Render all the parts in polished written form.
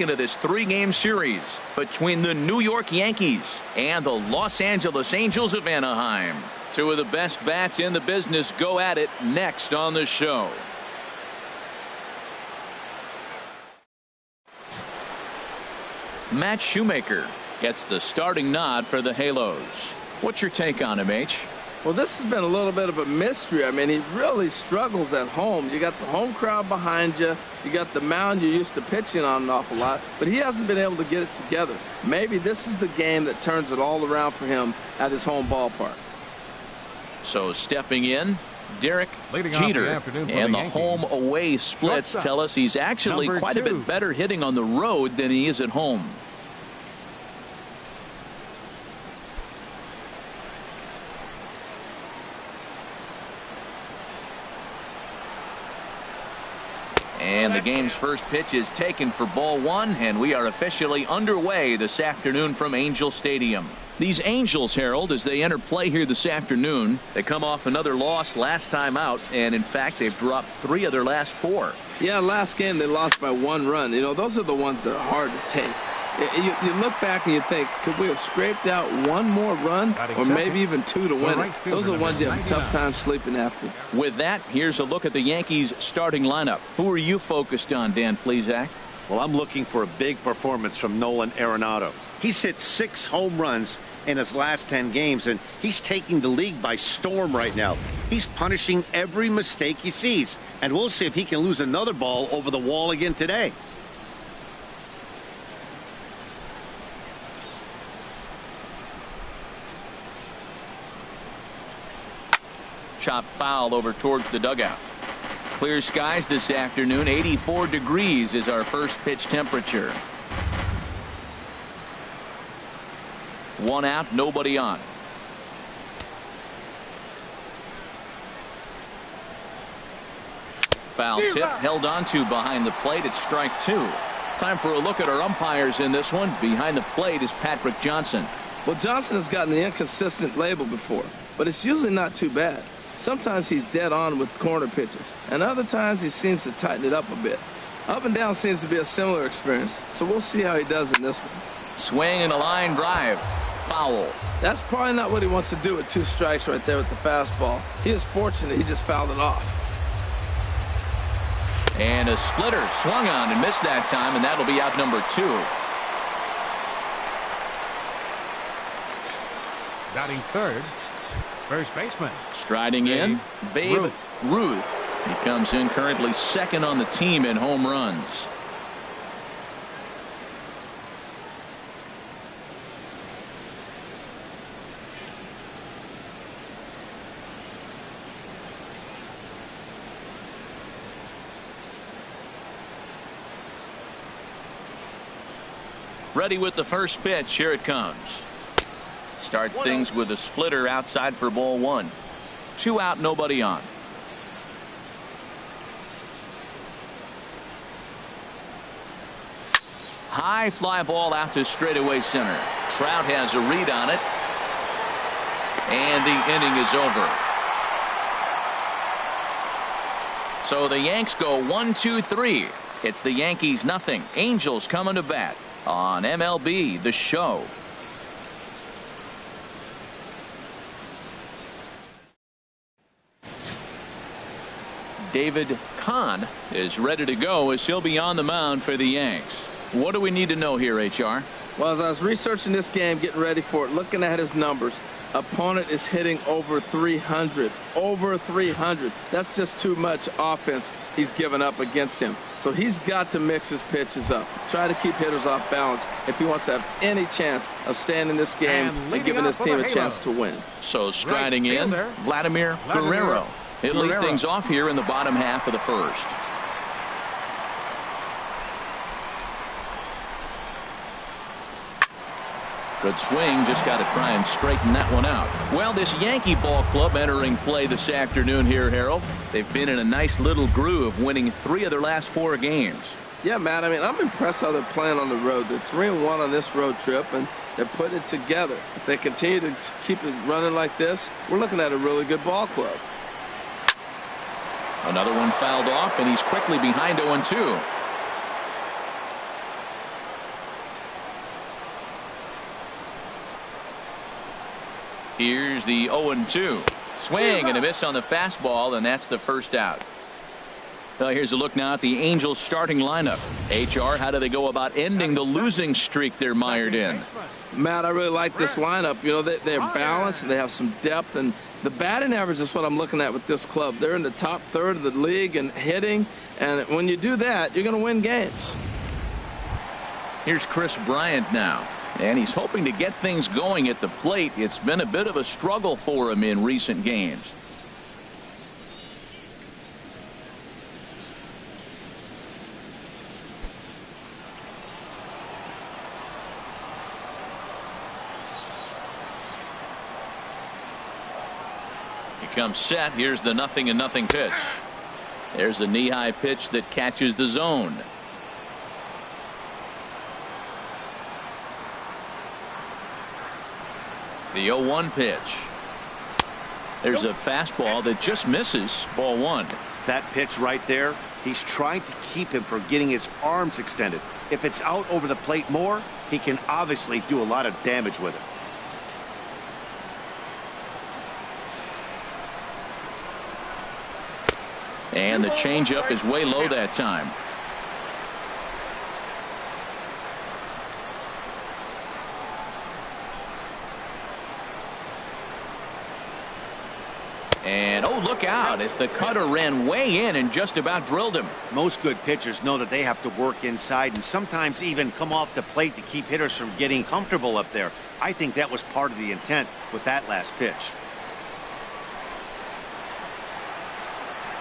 into this three-game series between the New York Yankees and the Los Angeles Angels of Anaheim. Two of the best bats in the business go at it next on the show. Matt Shoemaker gets the starting nod for the Halos. What's your take on him, H? Well, this has been a little bit of a mystery. I mean, he really struggles at home. You got the home crowd behind you. You got the mound you're used to pitching on an awful lot. But he hasn't been able to get it together. Maybe this is the game that turns it all around for him at his home ballpark. So stepping in, Derek Jeter, and the home-away splits tell us he's actually quite a bit better hitting on the road than he is at home. And the game's first pitch is taken for ball one, and we are officially underway this afternoon from Angel Stadium. These Angels, Harold, as they enter play here this afternoon, they come off another loss last time out, and in fact they've dropped 3 of their last 4. Yeah, last game they lost by 1 run. You know, those are the ones that are hard to take. You look back and you think, could we have scraped out 1 more run, or maybe even 2 to win it? Those are the ones you have a tough time sleeping after. With that, here's a look at the Yankees starting lineup. Who are you focused on, Dan Plesac? Well, I'm looking for a big performance from Nolan Arenado. He's hit 6 home runs in his last 10 games, and he's taking the league by storm right now. He's punishing every mistake he sees, and we'll see if he can lose another ball over the wall again today. Chop foul over towards the dugout. Clear skies this afternoon. 84 degrees is our first pitch temperature. 1 out, nobody on. Foul tip held onto behind the plate at strike 2. Time for a look at our umpires in this one. Behind the plate is Patrick Johnson. Well, Johnson has gotten the inconsistent label before, but it's usually not too bad. Sometimes he's dead on with corner pitches, and other times he seems to tighten it up a bit. Up and down seems to be a similar experience, so we'll see how he does in this one. Swing and a line drive. Foul. That's probably not what he wants to do with 2 strikes right there with the fastball. He is fortunate he just fouled it off. And a splitter swung on and missed that time, and that'll be out number 2. Batting third, first baseman. Striding in, Babe Ruth. He comes in currently second on the team in home runs. Ready with the first pitch. Here it comes. Starts things with a splitter outside for ball 1. 2 out, nobody on. High fly ball out to straightaway center. Trout has a read on it. And the inning is over. So the Yanks go 1-2-3. It's the Yankees nothing. Angels coming to bat on MLB The Show. David Cone is ready to go as he'll be on the mound for the Yanks. What do we need to know here, HR? Well, as I was researching this game, getting ready for it, looking at his numbers, opponent is hitting over 300. Over 300. That's just too much offense he's given up against him. So he's got to mix his pitches up. Try to keep hitters off balance if he wants to have any chance of staying in this game and giving his team a chance to win. So striding in, Vladimir Guerrero. He'll lead things off here in the bottom half of the first. Good swing, just got to try and straighten that one out. Well, this Yankee ball club entering play this afternoon here, Harold. They've been in a nice little groove, winning 3 of their last 4 games. Yeah, Matt, I mean, I'm impressed how they're playing on the road. They're 3-1 on this road trip, and they're putting it together. If they continue to keep it running like this, we're looking at a really good ball club. Another one fouled off, and he's quickly behind 0-2. Here's the 0-2. Swing and a miss on the fastball, and that's the first out. Well, here's a look now at the Angels starting lineup. HR, how do they go about ending the losing streak they're mired in? Matt, I really like this lineup. You know, they're balanced and they have some depth, and the batting average is what I'm looking at with this club. They're in the top third of the league in hitting, and when you do that, you're going to win games. Here's Chris Bryant now, and he's hoping to get things going at the plate. It's been a bit of a struggle for him in recent games. Comes set. Here's the 0-0 pitch. There's a knee-high pitch that catches the zone. The 0-1 pitch. There's a fastball that just misses. Ball 1. That pitch right there, he's trying to keep him from getting his arms extended. If it's out over the plate more, he can obviously do a lot of damage with it. And the changeup is way low that time. And oh, look out, as the cutter ran way in and just about drilled him. Most good pitchers know that they have to work inside and sometimes even come off the plate to keep hitters from getting comfortable up there. I think that was part of the intent with that last pitch.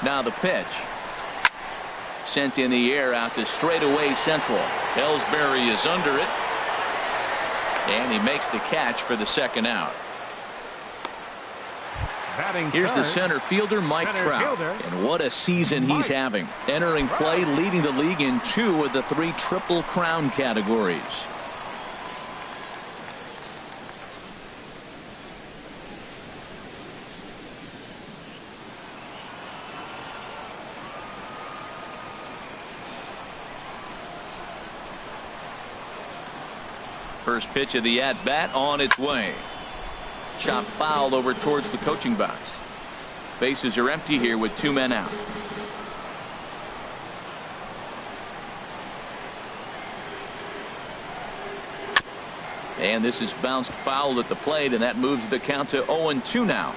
Now the pitch. Sent in the air out to straightaway central. Ellsbury is under it. And he makes the catch for the second out. Here's the center fielder, Mike Trout. And what a season he's having. Entering play, leading the league in 2 of the 3 Triple Crown categories. First pitch of the at-bat on its way. Chop fouled over towards the coaching box. Bases are empty here with 2 men out. And this is bounced foul at the plate, and that moves the count to 0-2 now.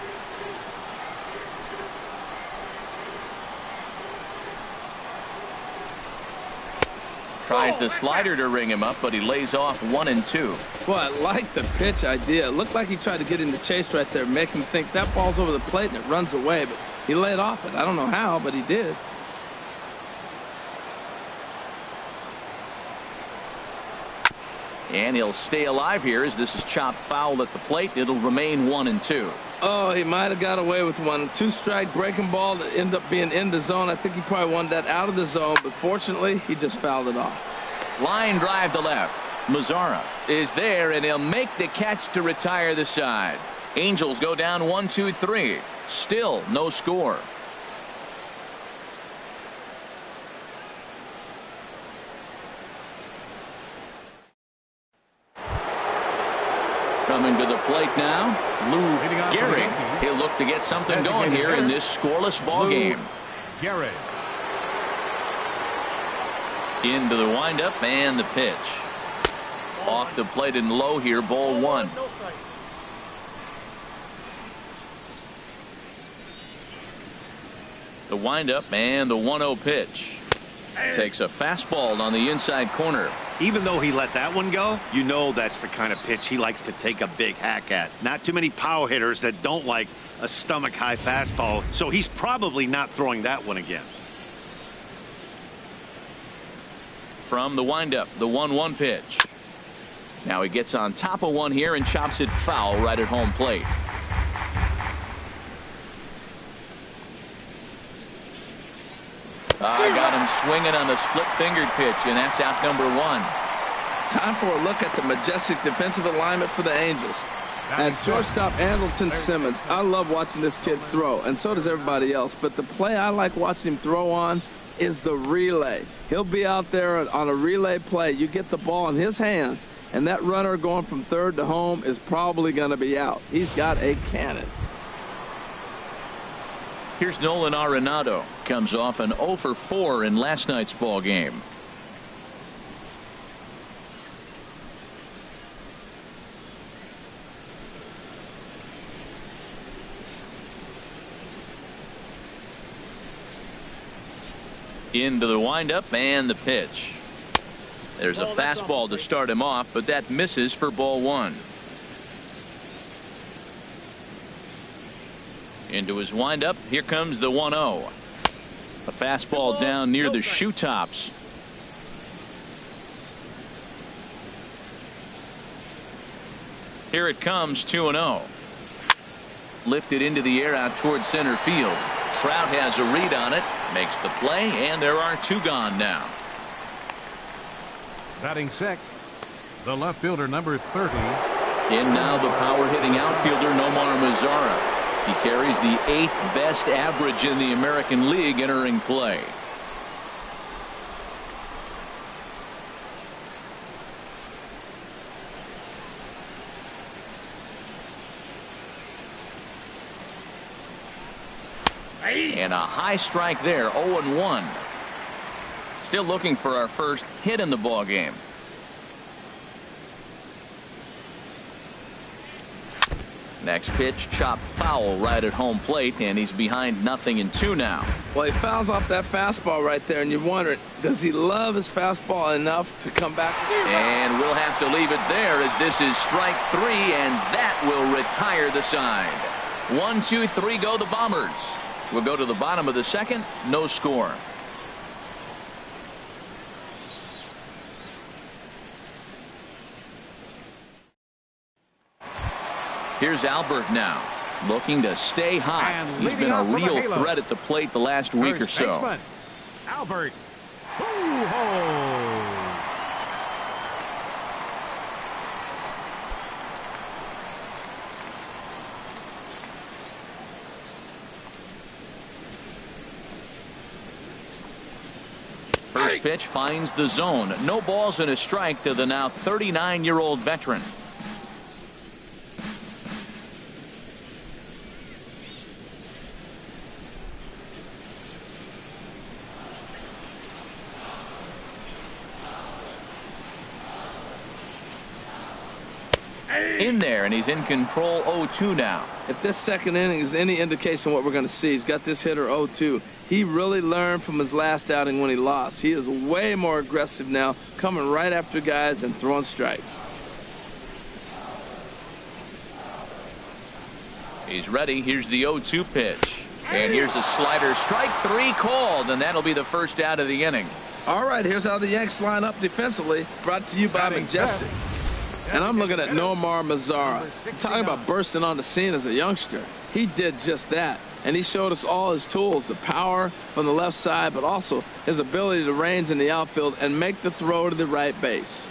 Tries the slider to ring him up, but he lays off 1-2. Well, I like the pitch idea. It looked like he tried to get in the chase right there, make him think that ball's over the plate and it runs away, but he laid off it. I don't know how, but he did. And he'll stay alive here as this is chopped foul at the plate. It'll remain 1-2. Oh, he might have got away with one. 2-strike breaking ball that ended up being in the zone. I think he probably wanted that out of the zone, but fortunately, he just fouled it off. Line drive to left. Mazzara is there, and he'll make the catch to retire the side. Angels go down 1-2-3. Still no score. Coming to the plate now, Gehrig. He'll look to get something going here in this scoreless ball game. Gehrig. Into the windup and the pitch. Off the plate and low here, ball 1. The windup and the 1-0 pitch. Takes a fastball on the inside corner. Even though he let that one go, you know that's the kind of pitch he likes to take a big hack at. Not too many power hitters that don't like a stomach high fastball, so he's probably not throwing that one again. From the windup, the 1-1 pitch. Now he gets on top of one here and chops it foul right at home plate. Got him swinging on the split-fingered pitch, and that's out number 1. Time for a look at the majestic defensive alignment for the Angels. At shortstop, Andrelton Simmons. I love watching this kid throw, and so does everybody else. But the play I like watching him throw on is the relay. He'll be out there on a relay play. You get the ball in his hands, and that runner going from third to home is probably going to be out. He's got a cannon. Here's Nolan Arenado. Comes off an 0 for 4 in last night's ball game. Into the windup and the pitch. There's a fastball to start him off, but that misses for ball 1. Into his windup. Here comes the 1-0. A fastball down near the shoe tops. Here it comes, 2-0. Lifted into the air out towards center field. Trout has a read on it, makes the play, and there are 2 gone now. Batting sixth, the left fielder, number 30. In now the power hitting outfielder Nomar Mazara. He carries the 8th best average in the American League entering play. And a high strike there, 0-1. Still looking for our first hit in the ball game. Next pitch, chopped foul right at home plate, and he's behind 0-2 now. Well, he fouls off that fastball right there, and you wonder, does he love his fastball enough to come back? And we'll have to leave it there as this is strike 3, and that will retire the side. 1, 2, 3 go the Bombers. We'll go to the bottom of the second. No score. Here's Albert now, looking to stay hot. And he's been a real threat at the plate the last week or so. Baseman, Albert Pujols. First pitch finds the zone. No balls and a strike to the now 39-year-old veteran. In there, and he's in control. 0-2 now. If this second inning is any indication of what we're going to see, he's got this hitter 0-2. He really learned from his last outing when he lost. He is way more aggressive now, coming right after guys and throwing strikes. He's ready. Here's the 0-2 pitch. And here's a slider. Strike 3 called, and that'll be the first out of the inning. All right, here's how the Yanks line up defensively. Brought to you by Majestic. And I'm looking at Nomar Mazara. Talking about bursting on the scene as a youngster. He did just that. And he showed us all his tools, the power from the left side, but also his ability to range in the outfield and make the throw to the right base.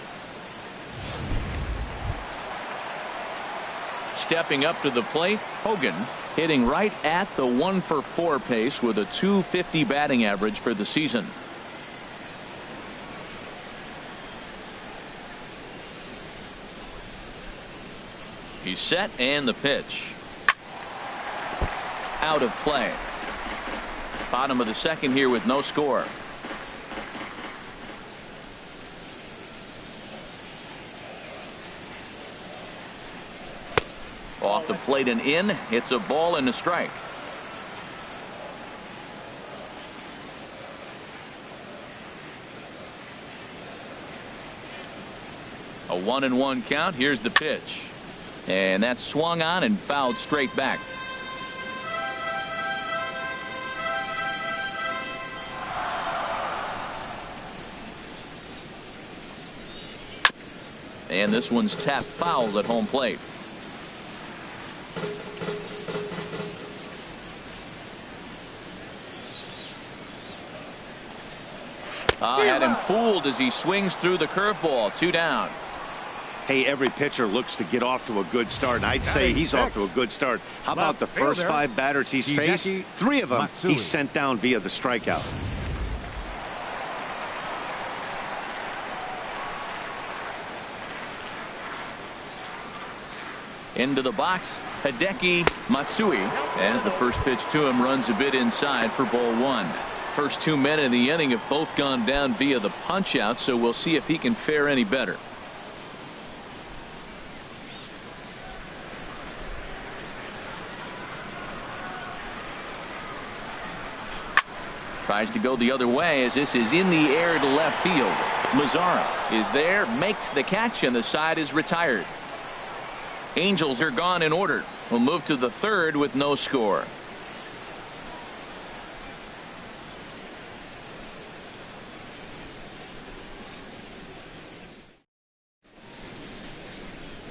Stepping up to the plate, Hogan hitting right at the 1-for-4 pace with a .250 batting average for the season. He's set, and the pitch. Out of play. Bottom of the second here with no score. Off the plate and in. It's a ball and a strike. A 1-1 count. Here's the pitch. And that's swung on and fouled straight back. And this one's tapped foul at home plate. Had him fooled as he swings through the curveball. 2 down. Hey, every pitcher looks to get off to a good start, and I'd say he's off to a good start. How about the first 5 batters he's faced? 3 of them Matsui. he's sent down via the strikeout. Into the box, Hideki Matsui, as the first pitch to him runs a bit inside for ball one. First 2 men in the inning have both gone down via the punch out, so we'll see if he can fare any better. Tries to go the other way as this is in the air to left field. Mazzara is there, makes the catch, and the side is retired. Angels are gone in order. We'll move to the third with no score.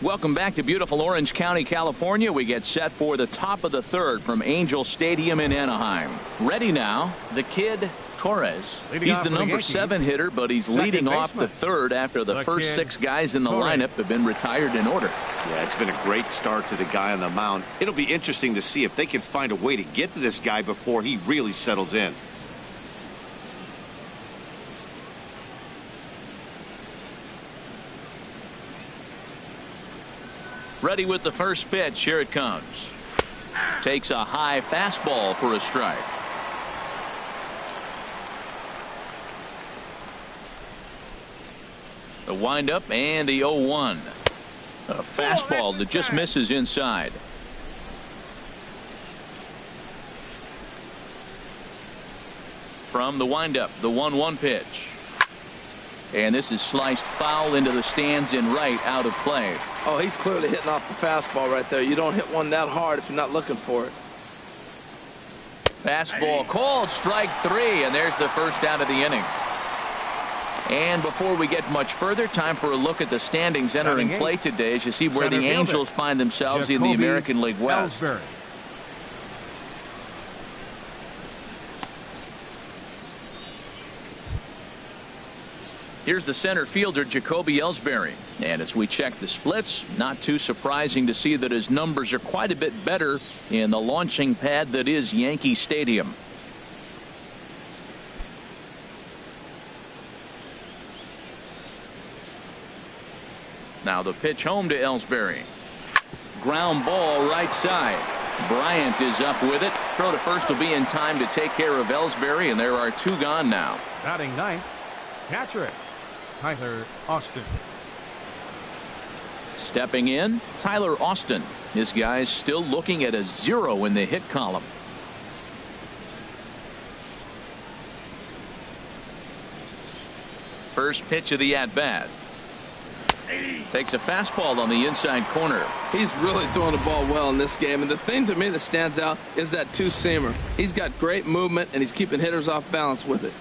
Welcome back to beautiful Orange County, California. We get set for the top of the third from Angel Stadium in Anaheim. Ready now, the kid Torres. He's the number 7 hitter, but he's leading off the third after the first 6 guys in the lineup have been retired in order. Yeah, it's been a great start to the guy on the mound. It'll be interesting to see if they can find a way to get to this guy before he really settles in. Ready with the first pitch. Here it comes. Takes a high fastball for a strike. The windup and the 0-1. A fastball that just misses inside. From the windup, the 1-1 pitch. And this is sliced foul into the stands in right, out of play. Oh, he's clearly hitting off the fastball right there. You don't hit one that hard if you're not looking for it. Fastball called, strike 3, and there's the first out of the inning. And before we get much further, time for a look at the standings entering play today as you see where the Angels find themselves in the American League West. Here's the center fielder, Jacoby Ellsbury. And as we check the splits, not too surprising to see that his numbers are quite a bit better in the launching pad that is Yankee Stadium. Now the pitch home to Ellsbury. Ground ball right side. Bryant is up with it. Throw to first will be in time to take care of Ellsbury, and there are 2 gone now. Batting ninth, catcher Tyler Austin. Stepping in, Tyler Austin. This guy's still looking at a 0 in the hit column. First pitch of the at-bat. Takes a fastball on the inside corner. He's really throwing the ball well in this game, and the thing to me that stands out is that 2-seamer. He's got great movement, and he's keeping hitters off balance with it.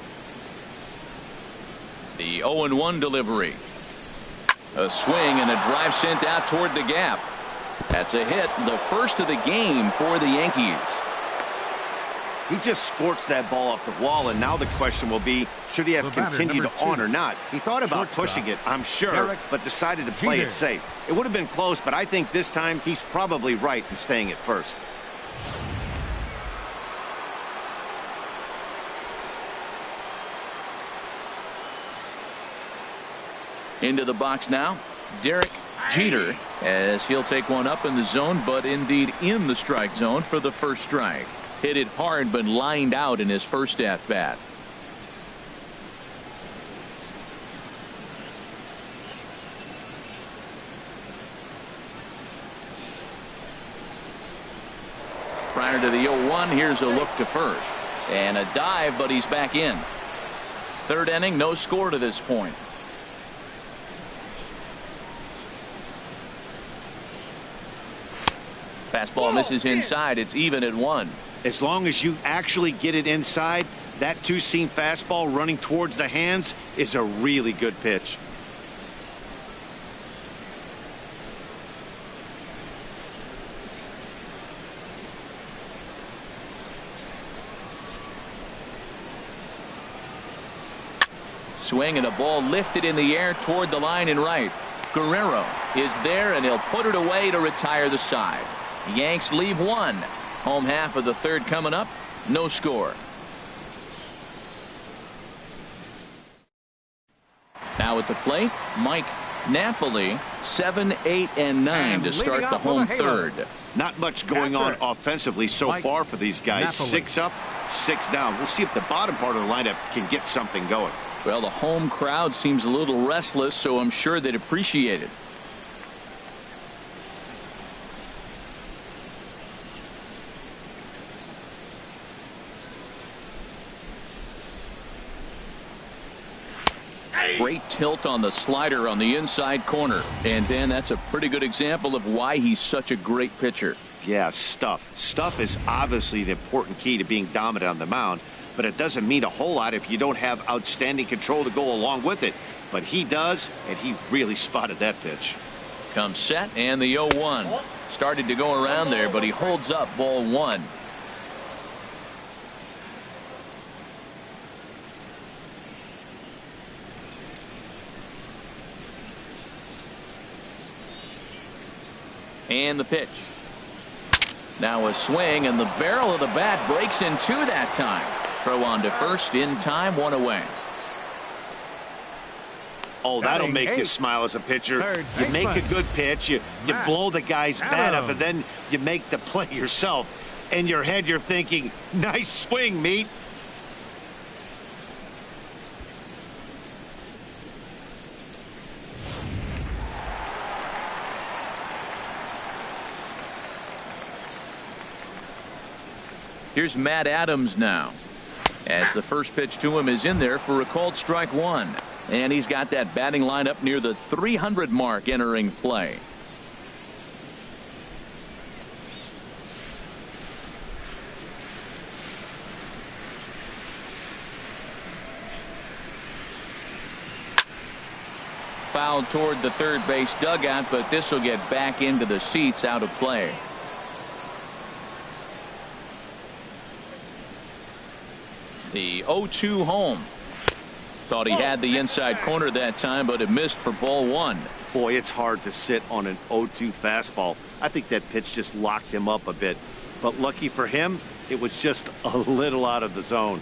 The 0-1 delivery. A swing and a drive sent out toward the gap. That's a hit, the first of the game for the Yankees. He just sports that ball off the wall, and now the question will be, should he have continued on or not? He thought about pushing it, I'm sure, but decided to play it safe. It would have been close, but I think this time he's probably right in staying at first. Into the box now, Derek Jeter, as he'll take one up in the zone, but indeed in the strike zone for the first strike. Hit it hard, but lined out in his first at bat. Prior to the 0-1, here's a look to first. And a dive, but he's back in. Third inning, no score to this point. Fastball misses inside. It's even at 1. As long as you actually get it inside, that 2-seam fastball running towards the hands is a really good pitch. Swing and a ball lifted in the air toward the line in right. Guerrero is there, and he'll put it away to retire the side. Yanks leave 1. Home half of the third coming up. No score. Now at the plate, Mike Napoli 7, 8, and 9 to start the home third. Not much going on offensively so far for these guys. Napoli. 6 up, 6 down. We'll see if the bottom part of the lineup can get something going. Well, the home crowd seems a little restless, so I'm sure they'd appreciate it. Great tilt on the slider on the inside corner. And Dan, that's a pretty good example of why he's such a great pitcher. Yeah, stuff. Stuff is obviously the important key to being dominant on the mound, but it doesn't mean a whole lot if you don't have outstanding control to go along with it. But he does, and he really spotted that pitch. Comes set, and the 0-1. Started to go around there, but he holds up ball 1. And the pitch. Now a swing, and the barrel of the bat breaks in two that time. Throw on to first in time, 1 away. Oh, that'll make you smile as a pitcher. You make a good pitch, you blow the guy's bat up, and then you make the play yourself. In your head, you're thinking, nice swing, meat. Here's Matt Adams now, as the first pitch to him is in there for a called strike 1. And he's got that batting line up near the 300 mark entering play. Fouled toward the third base dugout, but this will get back into the seats, out of play. The 0-2 home. Thought he had the inside corner that time, but it missed for ball 1. Boy, it's hard to sit on an 0-2 fastball. I think that pitch just locked him up a bit. But lucky for him, it was just a little out of the zone.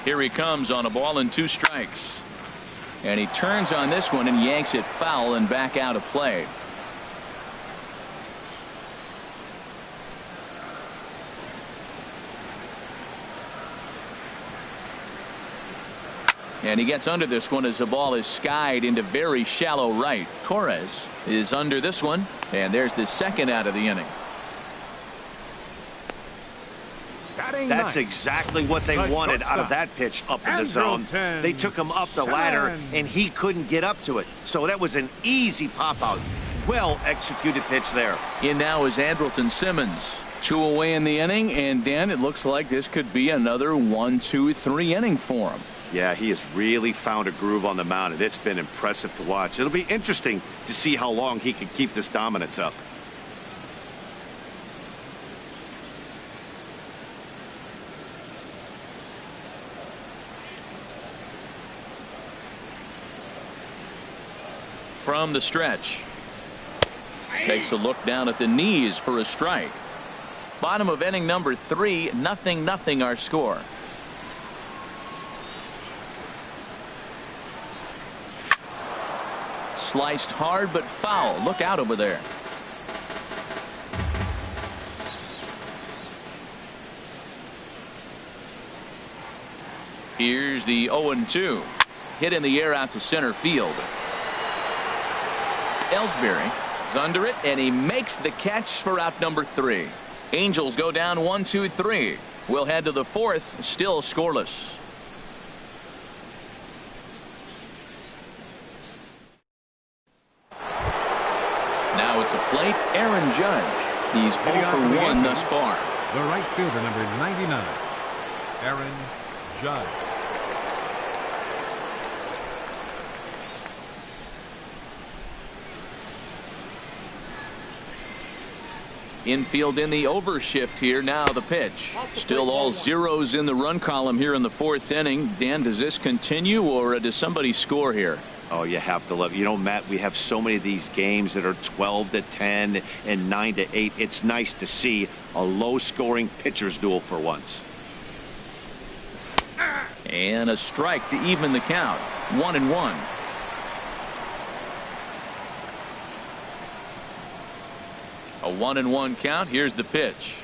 Here he comes on a ball and 2 strikes. And he turns on this one and yanks it foul and back out of play. And he gets under this one as the ball is skied into very shallow right. Torres is under this one, and there's the second out of the inning. That's exactly what they wanted out of that pitch up in the zone. They took him up the ladder, and he couldn't get up to it. So that was an easy pop out. Well executed pitch there. In now is Andrelton Simmons. 2 away in the inning, and Dan, it looks like this could be another 1-2-3 inning for him. Yeah, he has really found a groove on the mound, and it's been impressive to watch. It'll be interesting to see how long he can keep this dominance up. From the stretch. Takes a look down at the knees for a strike. Bottom of inning number 3, 0-0 our score. Sliced hard but foul. Look out over there. Here's the 0-2. Hit in the air out to center field. Ellsbury is under it, and he makes the catch for out number 3. Angels go down 1-2-3. We'll head to the 4th, still scoreless. Now at the plate, Aaron Judge. He's 0 for 1 thus far. The right fielder, number 99, Aaron Judge. Infield in the overshift here. Now the pitch. Still all zeros in the run column here in the 4th inning. Dan, does this continue, or does somebody score here? Oh, you have to love. You know, Matt, we have so many of these games that are 12-10 and 9-8. It's nice to see a low-scoring pitcher's duel for once. And a strike to even the count. 1-1. A 1-1 count. Here's the pitch.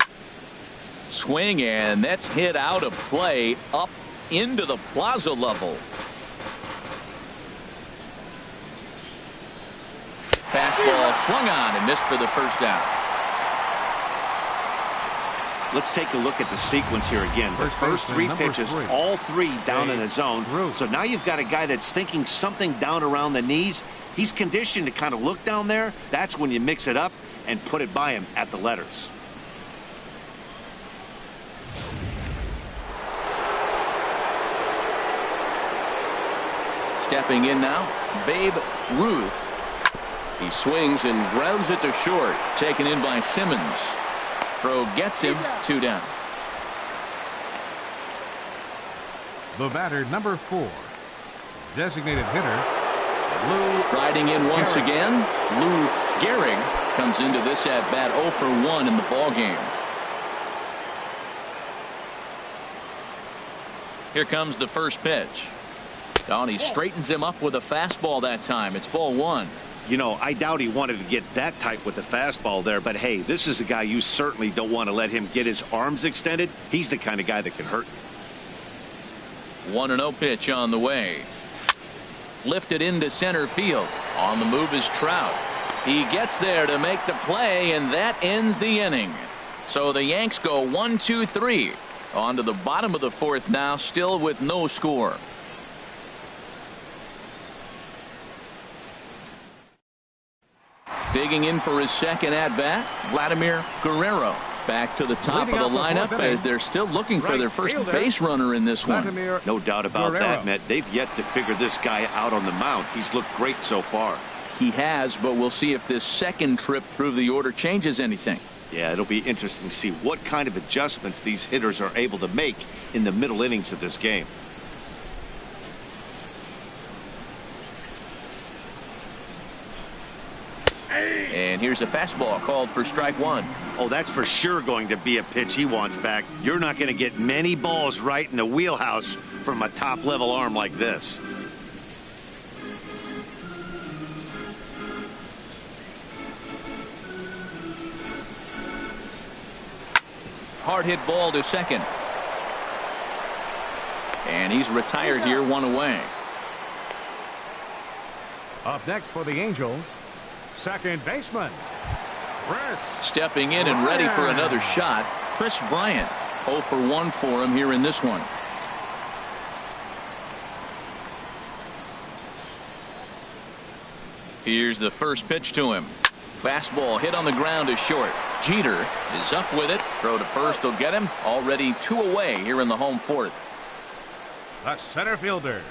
Swing, and that's hit out of play up into the plaza level. Fastball swung on and missed for the first out. Let's take a look at the sequence here again. The first three pitches, all three down in the zone. Ruth. So now you've got a guy that's thinking something down around the knees. He's conditioned to kind of look down there. That's when you mix it up and put it by him at the letters. Stepping in now, Babe Ruth. He swings and grounds it to short. Taken in by Simmons. Throw gets him. 2 down. The batter, number 4. Designated hitter, Lou. Riding in once again, Lou Gehrig comes into this at bat 0 for 1 in the ball game. Here comes the first pitch. Oh, and he straightens him up with a fastball that time. It's ball 1. You know, I doubt he wanted to get that tight with the fastball there, but hey, this is a guy you certainly don't want to let him get his arms extended. He's the kind of guy that can hurt you. 1-0 pitch on the way. Lifted into center field. On the move is Trout. He gets there to make the play, and that ends the inning. So the Yanks go 1-2-3. On to the bottom of the 4th now, still with no score. Digging in for his second at-bat, Vladimir Guerrero. Back to the top of the lineup as they're still looking for their first base runner in this one. No doubt about that, Matt. They've yet to figure this guy out on the mound. He's looked great so far. He has, but we'll see if this second trip through the order changes anything. Yeah, it'll be interesting to see what kind of adjustments these hitters are able to make in the middle innings of this game. And here's a fastball called for strike 1. Oh, that's for sure going to be a pitch he wants back. You're not going to get many balls right in the wheelhouse from a top-level arm like this. Hard hit ball to second. And he's retired here, 1 away. Up next for the Angels, second baseman, Chris. Stepping in and ready for another shot, Chris Bryant. 0 for 1 for him here in this one. Here's the first pitch to him. Fastball hit on the ground to short. Jeter is up with it. Throw to first will get him. Already 2 away here in the home 4th. The center fielder,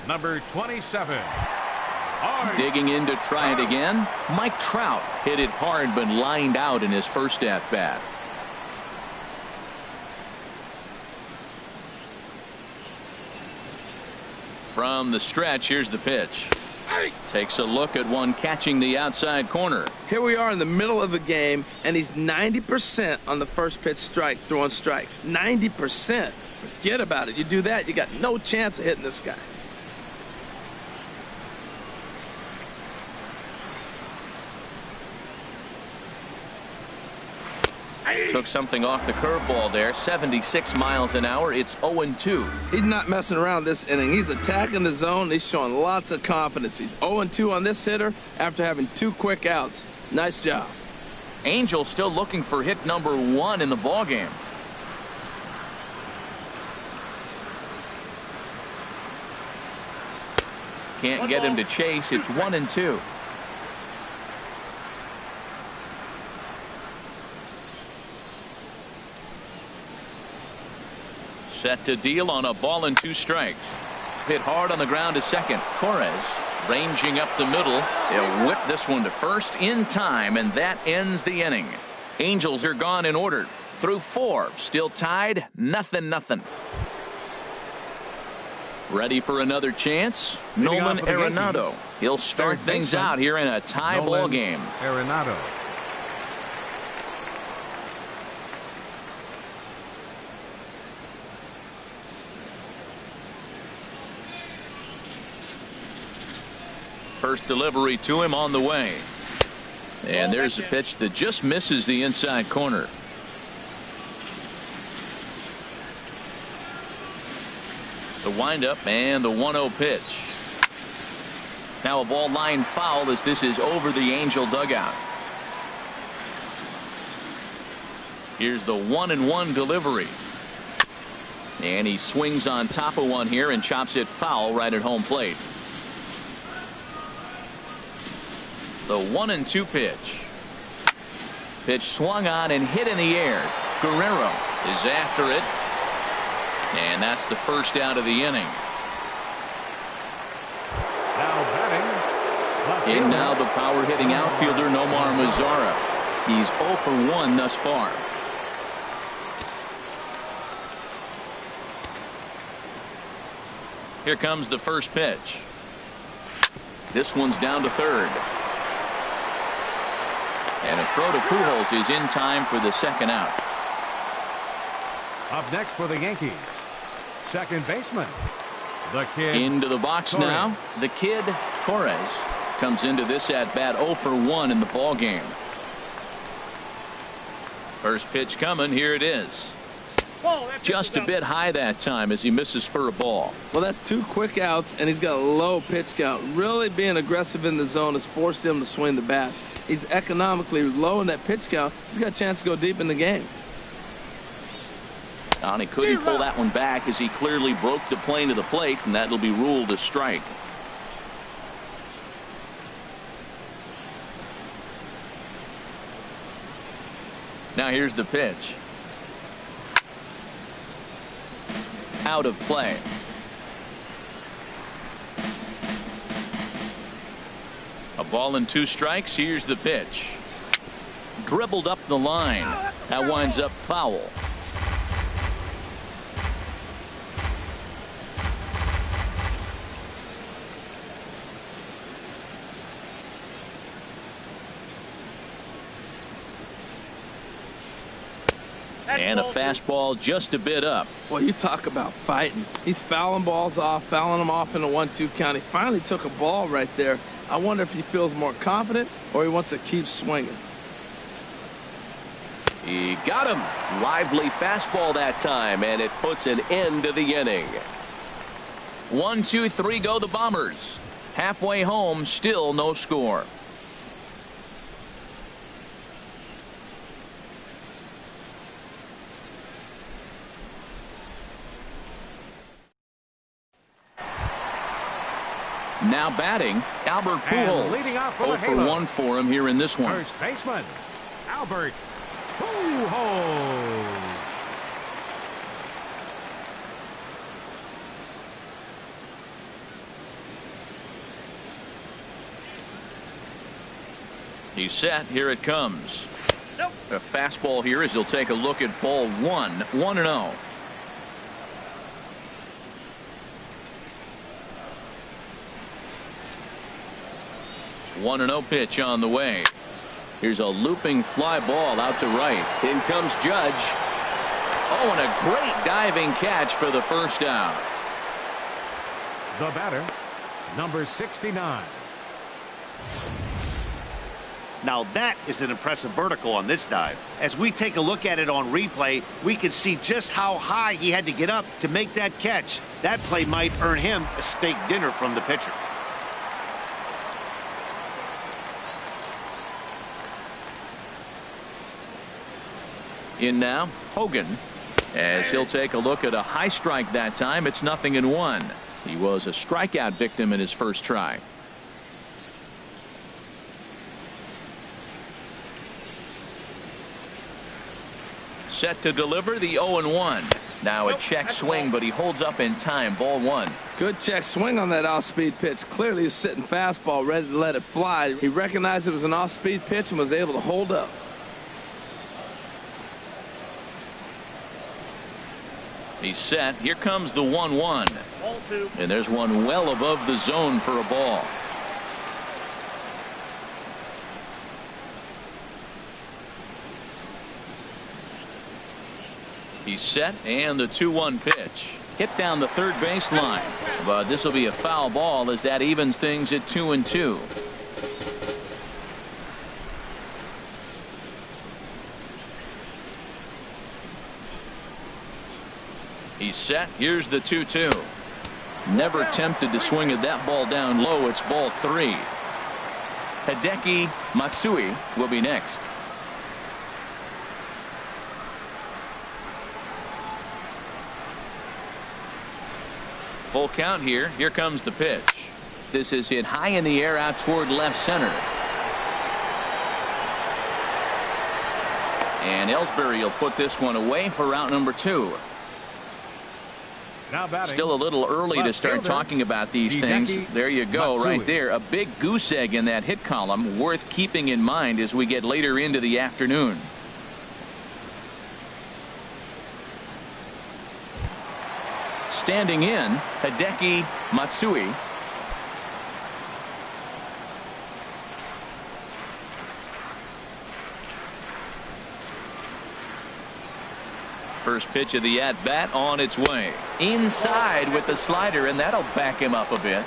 number 27. Digging in to try it again. Mike Trout hit it hard but lined out in his first at bat. From the stretch, here's the pitch. Takes a look at one catching the outside corner. Here we are in the middle of the game, and he's 90% on the first pitch strike, throwing strikes. 90%. Forget about it. You do that, you got no chance of hitting this guy. Took something off the curveball there. 76 miles an hour. It's 0-2. He's not messing around this inning. He's attacking the zone. He's showing lots of confidence. He's 0-2 on this hitter after having 2 quick outs. Nice job. Angels still looking for hit number 1 in the ballgame. Can't get him to chase. It's 1-2. Set to deal on a ball and 2 strikes. Hit hard on the ground to second. Torres ranging up the middle. He'll whip this one to first in time, and that ends the inning. Angels are gone in order. Through 4. Still tied. 0-0. Ready for another chance? Nolan Arenado. He'll start things out here in a tie ball game. Arenado. First delivery to him on the way. And there's a pitch that just misses the inside corner. The windup and the 1-0 pitch. Now a ball line foul as this is over the Angel dugout. Here's the 1-1 delivery. And he swings on top of one here and chops it foul right at home plate. The 1-2 pitch. Pitch swung on and hit in the air. Guerrero is after it. And that's the first out of the inning. Now batting. In now the power hitting outfielder Nomar Mazara. He's 0 for 1 thus far. Here comes the first pitch. This one's down to third. And a throw to Pujols is in time for the second out. Up next for the Yankees, second baseman, the kid. Into the box Torres. now. The kid Torres comes into this at bat 0 for 1 in the ball game. First pitch coming. Here it is. Just a bit high that time as he misses for a ball. Well, that's 2 quick outs, and he's got a low pitch count. Really being aggressive in the zone has forced him to swing the bats. He's economically low in that pitch count. He's got a chance to go deep in the game. And he couldn't pull that one back as he clearly broke the plane of the plate, and that'll be ruled a strike. Now here's the pitch. Out of play. A ball and 2 strikes. Here's the pitch. Dribbled up the line. That winds up foul. And a fastball just a bit up. Well, you talk about fighting. He's fouling balls off, fouling them off in a 1-2 count. He finally took a ball right there. I wonder if he feels more confident or he wants to keep swinging. He got him. Lively fastball that time, and it puts an end to the inning. 1, 2, 3 go the Bombers. Halfway home, still no score. Now batting, Albert Pujols. Leading off for 0 for 1 for him here in this one. First baseman, Albert Pujols. He's set. Here it comes. A fastball here as he'll take a look at ball 1. 1-0. One and 0 pitch on the way. Here's a looping fly ball out to right. In comes Judge. Oh, and a great diving catch for the first out. The batter, number 69. Now that is an impressive vertical on this dive. As we take a look at it on replay, we can see just how high he had to get up to make that catch. That play might earn him a steak dinner from the pitcher. In now, Hogan, as he'll take a look at a high strike that time. It's 0-1. He was a strikeout victim in his first try. Set to deliver the 0-1. Now a check swing, but he holds up in time. Ball 1. Good check swing on that off-speed pitch. Clearly he's sitting fastball, ready to let it fly. He recognized it was an off-speed pitch and was able to hold up. He's set. Here comes the 1-1. And there's one well above the zone for a ball. He's set, and the 2-1 pitch. hit down the third base line, but this will be a foul ball as that evens things at 2-2. He's set. Here's the 2-2. Never tempted to swing at that ball down low. It's ball 3. Hideki Matsui will be next. Full count here. Here comes the pitch. This is hit high in the air out toward left center. And Ellsbury will put this one away for route number 2. Still a little early to start talking about these things. There you go, right there. A big goose egg in that hit column, worth keeping in mind as we get later into the afternoon. Standing in, Hideki Matsui. First pitch of the at-bat on its way. Inside with the slider, and that'll back him up a bit.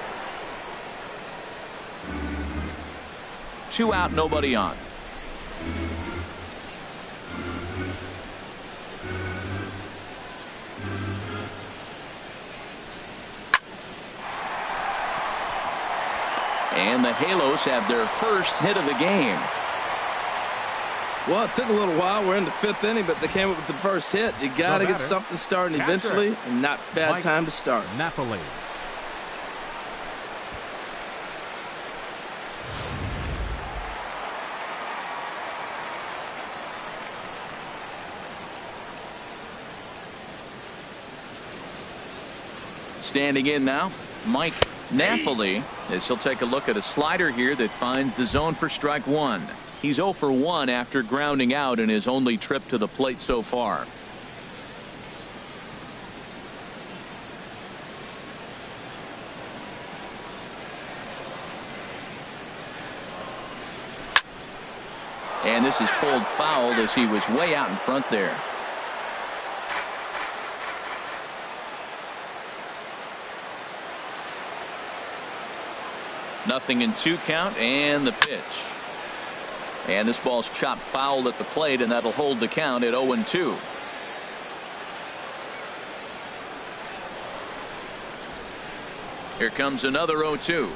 2 out, nobody on. And the Halos have their first hit of the game. Well, it took a little while. We're in the 5th inning, but they came up with the first hit. You got to get something starting eventually, and not bad time to start. Napoli. Standing in now, Mike Napoli, as he'll take a look at a slider here that finds the zone for strike 1. He's 0 for 1 after grounding out in his only trip to the plate so far. And this is pulled foul as he was way out in front there. Nothing in 2 count, and the pitch. And this ball's chopped foul at the plate, and that'll hold the count at 0-2. Here comes another 0-2.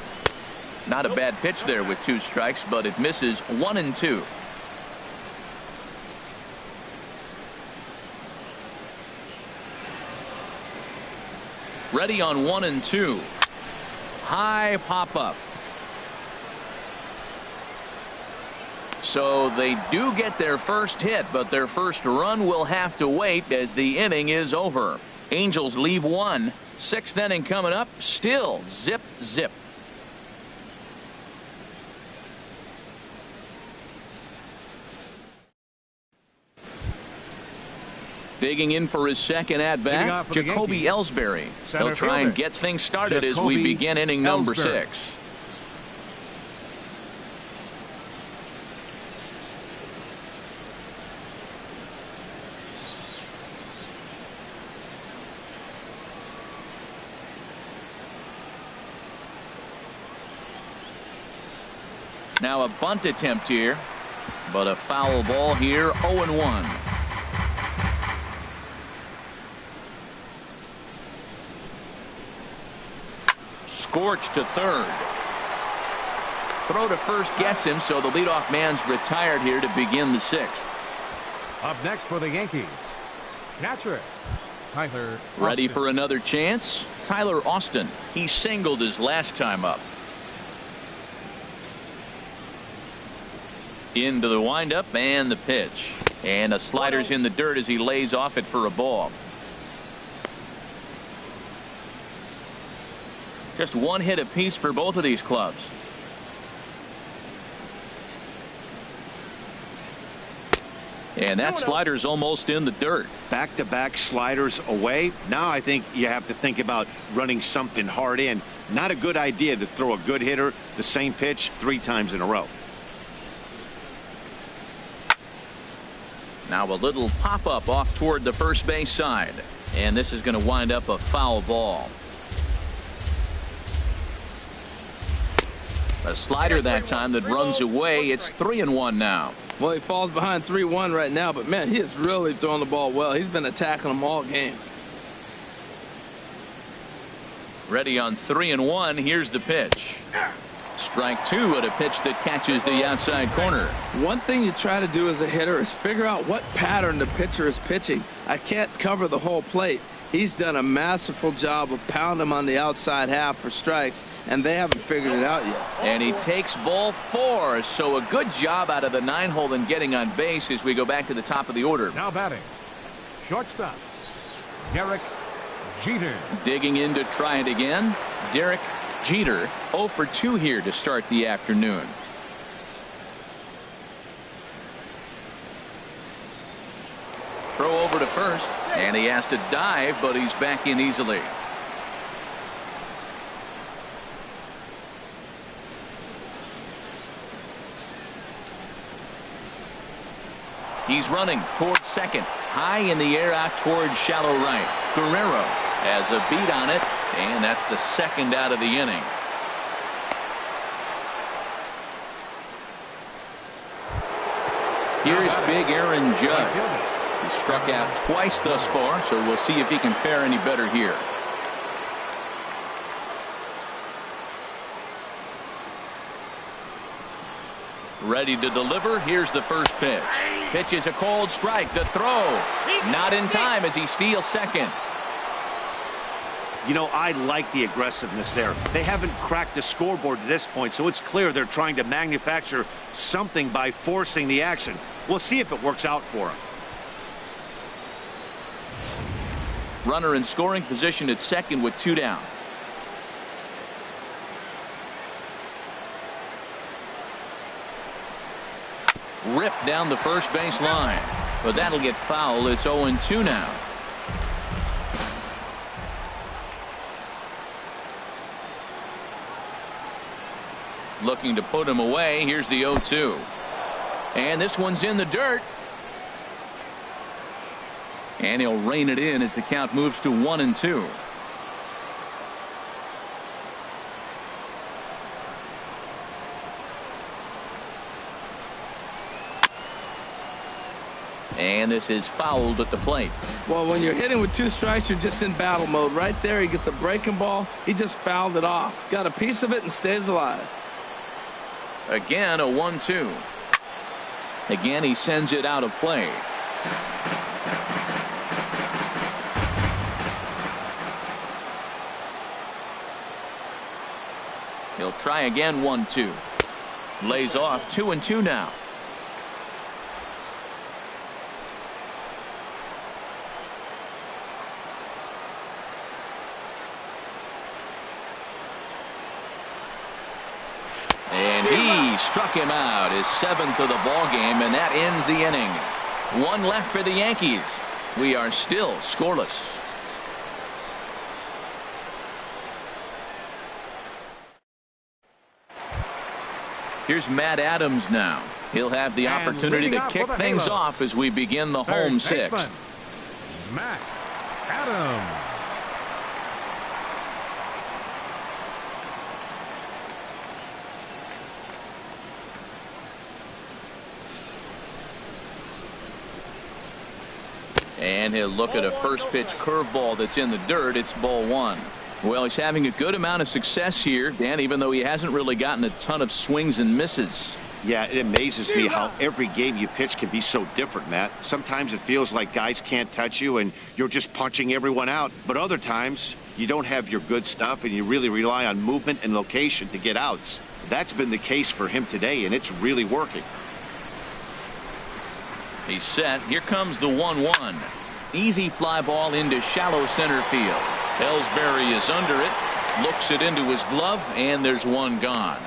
Not a bad pitch there with 2 strikes, but it misses 1-2. Ready on 1-2. High pop up. So they do get their first hit, but their first run will have to wait as the inning is over. Angels leave 1. 6th inning coming up. Still zip zip. Digging in for his second at bat, Jacoby Ellsbury. He'll try and get things started as we begin inning number 6. Now a bunt attempt here, but a foul ball here. 0-1. Scorch to third. Throw to first gets him, so the leadoff man's retired here to begin the 6th. Up next for the Yankees, catcher Tyler Austin. Ready for another chance? Tyler Austin. He singled his last time up. Into the windup and the pitch. And a slider's in the dirt as he lays off it for a ball. Just 1 hit apiece for both of these clubs. And that slider's almost in the dirt. Back-to-back sliders away. Now I think you have to think about running something hard in. Not a good idea to throw a good hitter the same pitch 3 times in a row. Now a little pop-up off toward the first base side. And this is going to wind up a foul ball. A slider that time that runs away. It's 3-1 now. Well, he falls behind 3-1 right now, but man, he is really throwing the ball well. He's been attacking them all game. Ready on 3-1. Here's the pitch. Strike two at a pitch that catches the outside corner. One thing you try to do as a hitter is figure out what pattern the pitcher is pitching. I can't cover the whole plate. He's done a masterful job of pounding him on the outside half for strikes, and they haven't figured it out yet. And he takes ball 4, so a good job out of the 9-hole in getting on base as we go back to the top of the order. Now batting, shortstop, Gehrig, Jeter. Digging in to try it again, Derek Jeter, 0 for 2 here to start the afternoon. Throw over to first, and he has to dive, but he's back in easily. He's running towards second, high in the air out towards shallow right. Guerrero has a beat on it, and that's the second out of the inning. Here's big Aaron Judge. He struck out twice thus far, so we'll see if he can fare any better here. Ready to deliver. Here's the first pitch. Pitch is a cold strike. The throw not in time as he steals second. You know, I like the aggressiveness there. They haven't cracked the scoreboard at this point, so it's clear they're trying to manufacture something by forcing the action. We'll see if it works out for them. Runner in scoring position at second with 2 down. Ripped down the first base line, but that'll get foul. It's 0-2 now. Looking to put him away. Here's the 0-2, and this one's in the dirt. And he'll rein it in as the count moves to 1-2. And this is fouled at the plate. Well, when you're hitting with 2 strikes, you're just in battle mode. Right there, he gets a breaking ball. He just fouled it off. Got a piece of it and stays alive. Again, a 1-2. Again, he sends it out of play. He'll try again. 1-2. Lays off. 2-2 now. And he struck him out, his 7th of the ball game, and that ends the inning. 1 left for the Yankees. We are still scoreless. Here's Matt Adams now. He'll have the opportunity to kick things off as we begin the home 6th. Matt Adams. And he'll look at a first pitch curveball that's in the dirt. It's ball 1. Well, he's having a good amount of success here, Dan, even though he hasn't really gotten a ton of swings and misses. Yeah, it amazes me how every game you pitch can be so different, Matt. Sometimes it feels like guys can't touch you and you're just punching everyone out. But other times you don't have your good stuff and you really rely on movement and location to get outs. That's been the case for him today, and it's really working. He's set. Here comes the 1-1. Easy fly ball into shallow center field. Ellsbury is under it, looks it into his glove, and there's one gone.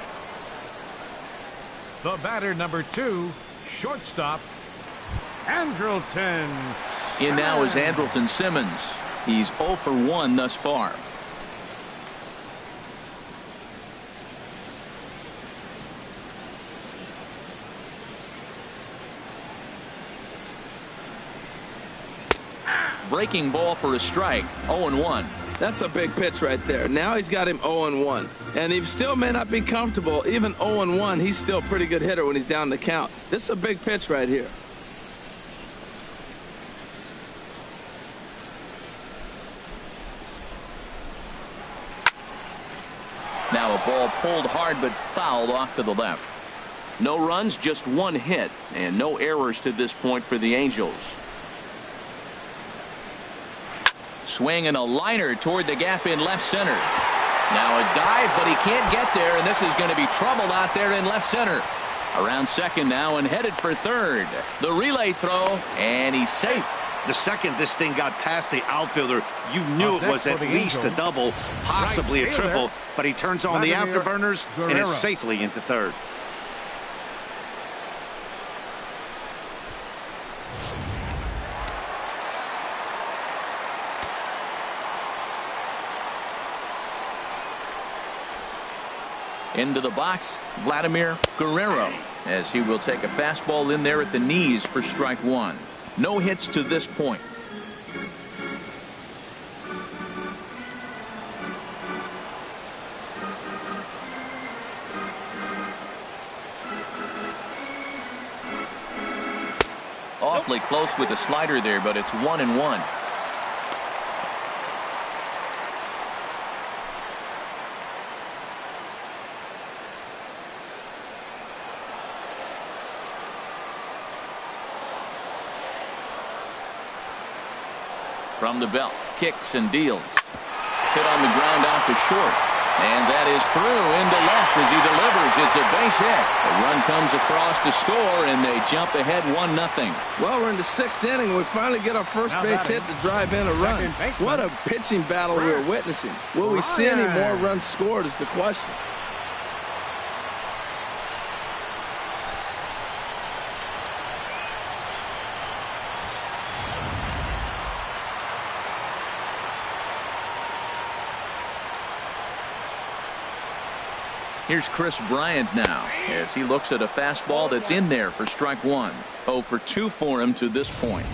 The batter, number 2, shortstop, Andrelton. In now is Andrelton Simmons. He's 0 for 1 thus far. Breaking ball for a strike. 0-1. That's a big pitch right there. Now he's got him 0-1. And he still may not be comfortable. Even 0-1, he's still a pretty good hitter when he's down the count. This is a big pitch right here. Now a ball pulled hard but fouled off to the left. No runs, just one hit, and no errors to this point for the Angels. Swing and a liner toward the gap in left center. Now a dive, but he can't get there, and this is going to be trouble out there in left center. Around second now and headed for third. The relay throw, and he's safe. The second this thing got past the outfielder, you knew it was at least a double, possibly a triple, but he turns on the afterburners and is safely into third. Into the box, Vladimir Guerrero, as he will take a fastball in there at the knees for strike one. No hits to this point. Awfully close with the slider there, but it's 1-1. From the belt, kicks and deals. Hit on the ground out to short. And that is through into left as he delivers. It's a base hit. A run comes across to score, and they jump ahead 1-0. Well, we're in the sixth inning. We finally get our first base hit to drive in a run. What a pitching battle we're witnessing. Will we see any more runs scored is the question. Here's Chris Bryant now as he looks at a fastball that's in there for strike one. 0 for 2 for him to this point.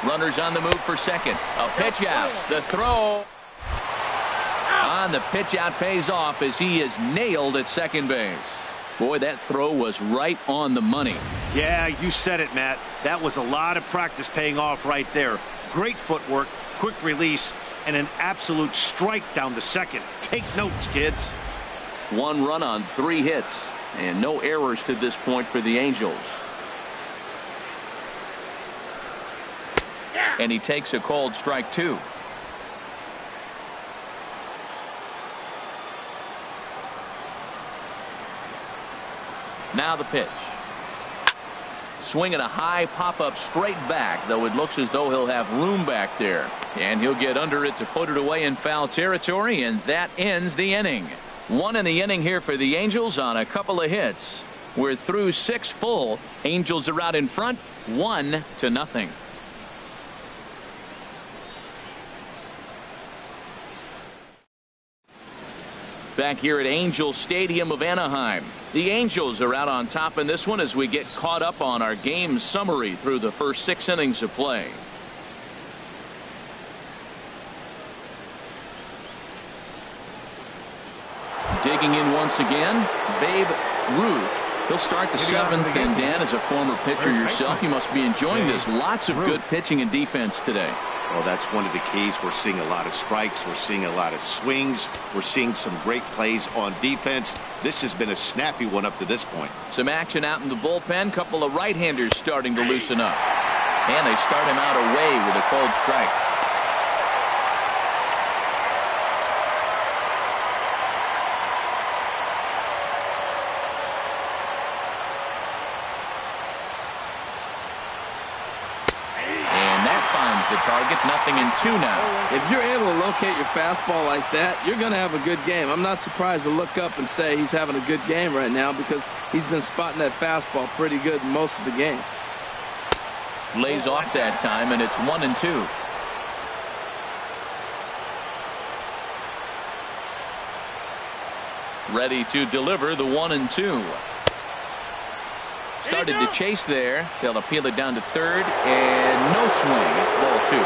Runners on the move for second. A pitch out. The throw. On the pitch out pays off as he is nailed at second base. Boy, that throw was right on the money. Yeah, you said it, Matt. That was a lot of practice paying off right there. Great footwork, quick release, and an absolute strike down to second. Take notes, kids. 1 run on 3 hits and no errors to this point for the Angels. And he takes a called strike 2. Now the pitch. Swinging a high pop-up straight back, though it looks as though he'll have room back there. And he'll get under it to put it away in foul territory, and that ends the inning. 1 in the inning here for the Angels on a couple of hits. We're through 6 full. Angels are out in front, 1-0. Back here at Angel Stadium of Anaheim. The Angels are out on top in this one as we get caught up on our game summary through the first 6 innings of play. Digging in once again, Babe Ruth. He'll start the 7th, and Dan, as a former pitcher yourself, you must be enjoying this. Lots of good pitching and defense today. Well, that's one of the keys. We're seeing a lot of strikes. We're seeing a lot of swings. We're seeing some great plays on defense. This has been a snappy one up to this point. Some action out in the bullpen. Couple of right-handers starting to loosen up. And they start him out away with a cold strike. The target, 0-2 now. If you're able to locate your fastball like that, you're going to have a good game. I'm not surprised to look up and say he's having a good game right now because he's been spotting that fastball pretty good most of the game. Lays off that time, and it's 1-2. Ready to deliver the 1-2. Started to chase there. They'll appeal it down to third, and no swing. It's ball 2.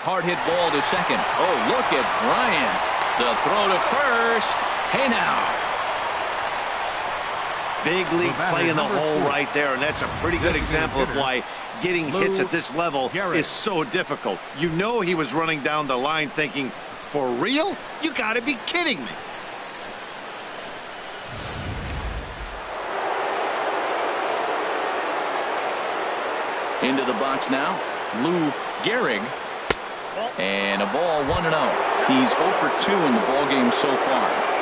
Hard hit ball to second. Oh, look at Bryant. The throw to first. Hey now. Big league play in the hole right there, and that's a pretty good example of why getting hits at this level is so difficult. You know he was running down the line thinking, for real? You got to be kidding me. Into the box now, Gehrig, and a ball 1-0. He's 0 for 2 in the ballgame so far.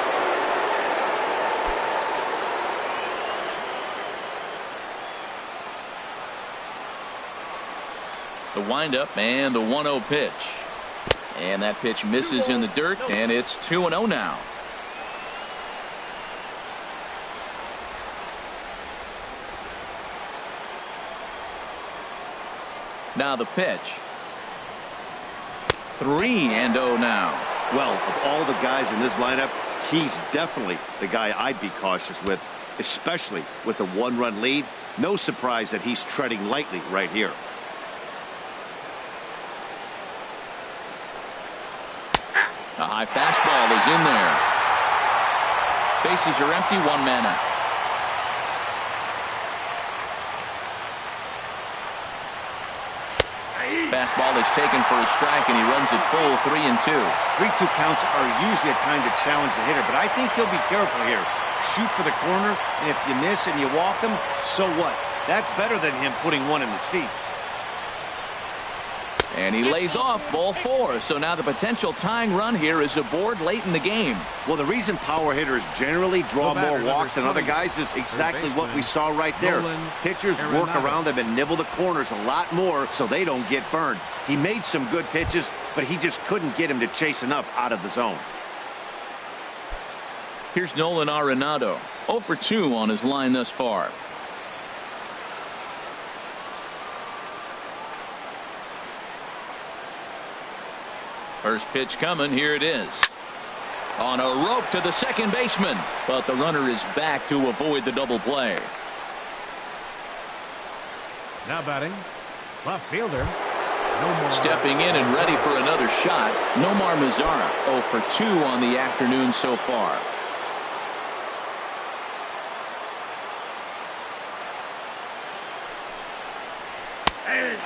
The windup and the 1-0 pitch. And that pitch misses in the dirt, and it's 2-0 now. Now the pitch. 3-0 now. Well, of all the guys in this lineup, he's definitely the guy I'd be cautious with, especially with a 1-run lead. No surprise that he's treading lightly right here. A high fastball is in there. Bases are empty, 1 man out. Fastball is taken for a strike, and he runs it full 3-2. 3-2 counts are usually a time to challenge the hitter, but I think he'll be careful here. Shoot for the corner, and if you miss and you walk him, so what? That's better than him putting one in the seats. And he lays off ball 4. So now the potential tying run here is aboard late in the game. Well, the reason power hitters generally draw more walks than other guys is exactly what we saw right there. Pitchers work around them and nibble the corners a lot more so they don't get burned. He made some good pitches, but he just couldn't get him to chase enough out of the zone. Here's Nolan Arenado, 0 for 2 on his line thus far. First pitch coming. Here it is. On a rope to the second baseman, but the runner is back to avoid the double play. Now batting, left fielder. Stepping in and ready for another shot, Nomar Mazara, 0 for 2 on the afternoon so far.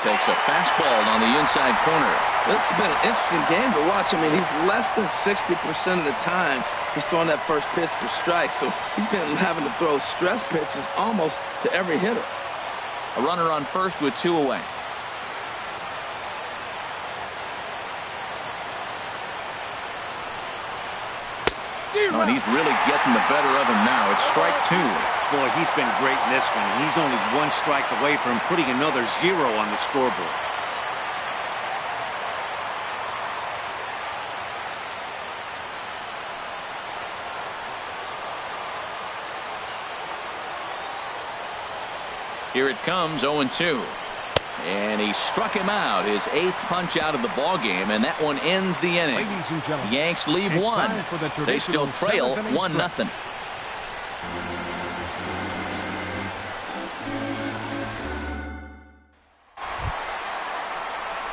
Takes a fastball on the inside corner. This has been an interesting game to watch. I mean, he's less than 60% of the time he's throwing that first pitch for strikes. So he's been having to throw stress pitches almost to every hitter. A runner on first with 2 away. Oh, and he's really getting the better of him now. It's strike 2. Boy, he's been great in this one. He's only 1 strike away from putting another 0 on the scoreboard. Here it comes, 0-2. And he struck him out, his 8th punch out of the ball game, and that one ends the inning. The Yanks leave 1. They still trail 1-0.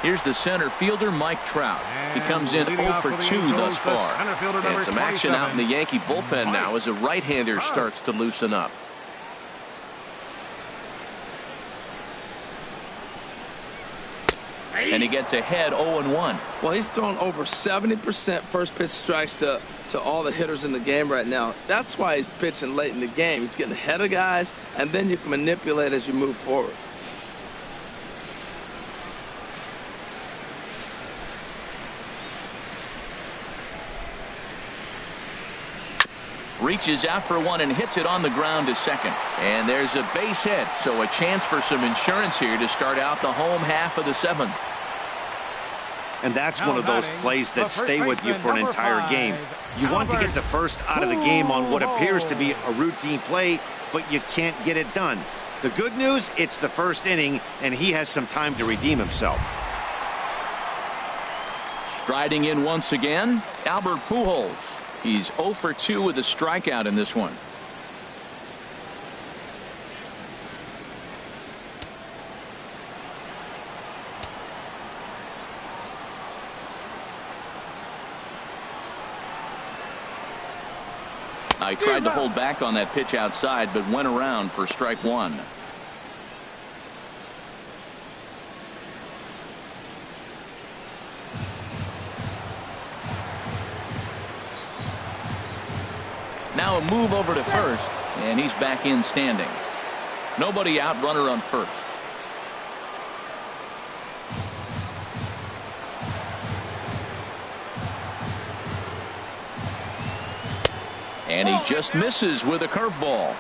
Here's the center fielder, Mike Trout. He comes in 0 for 2 thus far. And some action out in the Yankee bullpen now as a right-hander starts to loosen up. And he gets ahead 0-1. Well, he's thrown over 70% first pitch strikes to all the hitters in the game right now. That's why he's pitching late in the game. He's getting ahead of guys, and then you can manipulate as you move forward. Reaches out for one and hits it on the ground to second. And there's a base hit, so a chance for some insurance here to start out the home half of the 7th. And that's one of those plays that stay with you for an entire game. You want to get the first out of the game on what appears to be a routine play, but you can't get it done. The good news, it's the first inning, and he has some time to redeem himself. Striding in once again, Albert Pujols. He's 0 for 2 with a strikeout in this one. I tried to hold back on that pitch outside, but went around for strike one. Now a move over to first, and he's back in standing. Nobody out, runner on first. And he just misses with a curveball.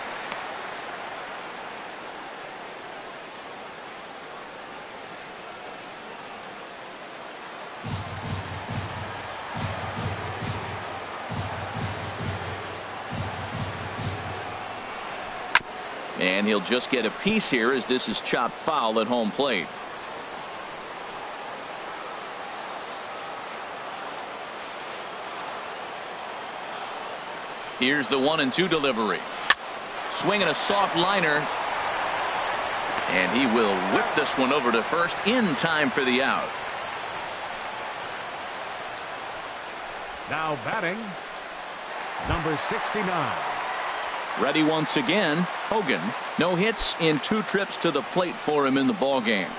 And he'll just get a piece here as this is chopped foul at home plate. Here's the 1-2 delivery. Swinging a soft liner. And he will whip this one over to first in time for the out. Now batting, number 69. Ready once again, Hogan. No hits in 2 trips to the plate for him in the ballgame.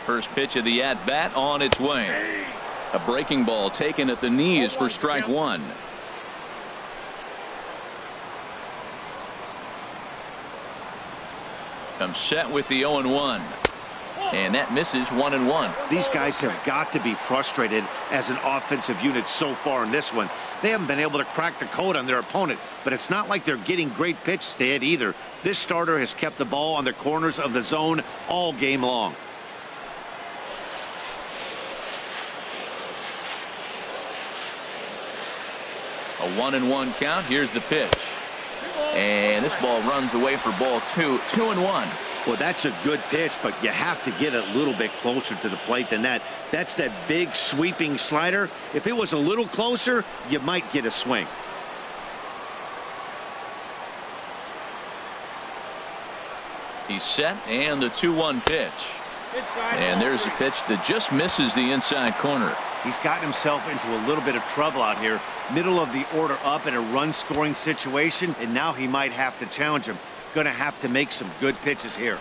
First pitch of the at-bat on its way. A breaking ball taken at the knees for strike one. Comes set with the 0-1. And that misses 1-1. These guys have got to be frustrated as an offensive unit so far in this one. They haven't been able to crack the code on their opponent, but it's not like they're getting great pitches to hit either. This starter has kept the ball on the corners of the zone all game long. A 1-1 count. Here's the pitch. And this ball runs away for ball 2. 2-1. Well, that's a good pitch, but you have to get a little bit closer to the plate than that. That's that big sweeping slider. If it was a little closer, you might get a swing. He's set, and the 2-1 pitch. And there's a pitch that just misses the inside corner. He's gotten himself into a little bit of trouble out here. Middle of the order up in a run-scoring situation, and now he might have to challenge him. Going to have to make some good pitches here.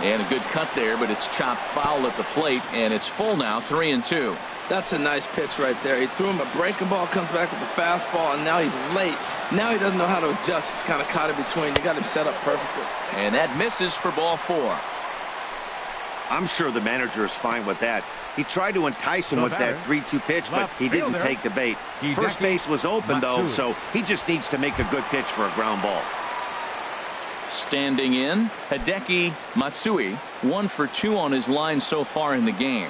And a good cut there, but it's chopped foul at the plate, and it's full now, 3-2. That's a nice pitch right there. He threw him a breaking ball, comes back with a fastball, and now he's late. Now he doesn't know how to adjust. He's kind of caught in between. You got him set up perfectly. And that misses for ball 4. I'm sure the manager is fine with that. He tried to entice him with that 3-2 pitch, but he didn't take the bait. First base was open, though, so he just needs to make a good pitch for a ground ball. Standing in, Hideki Matsui, 1 for 2 on his line so far in the game.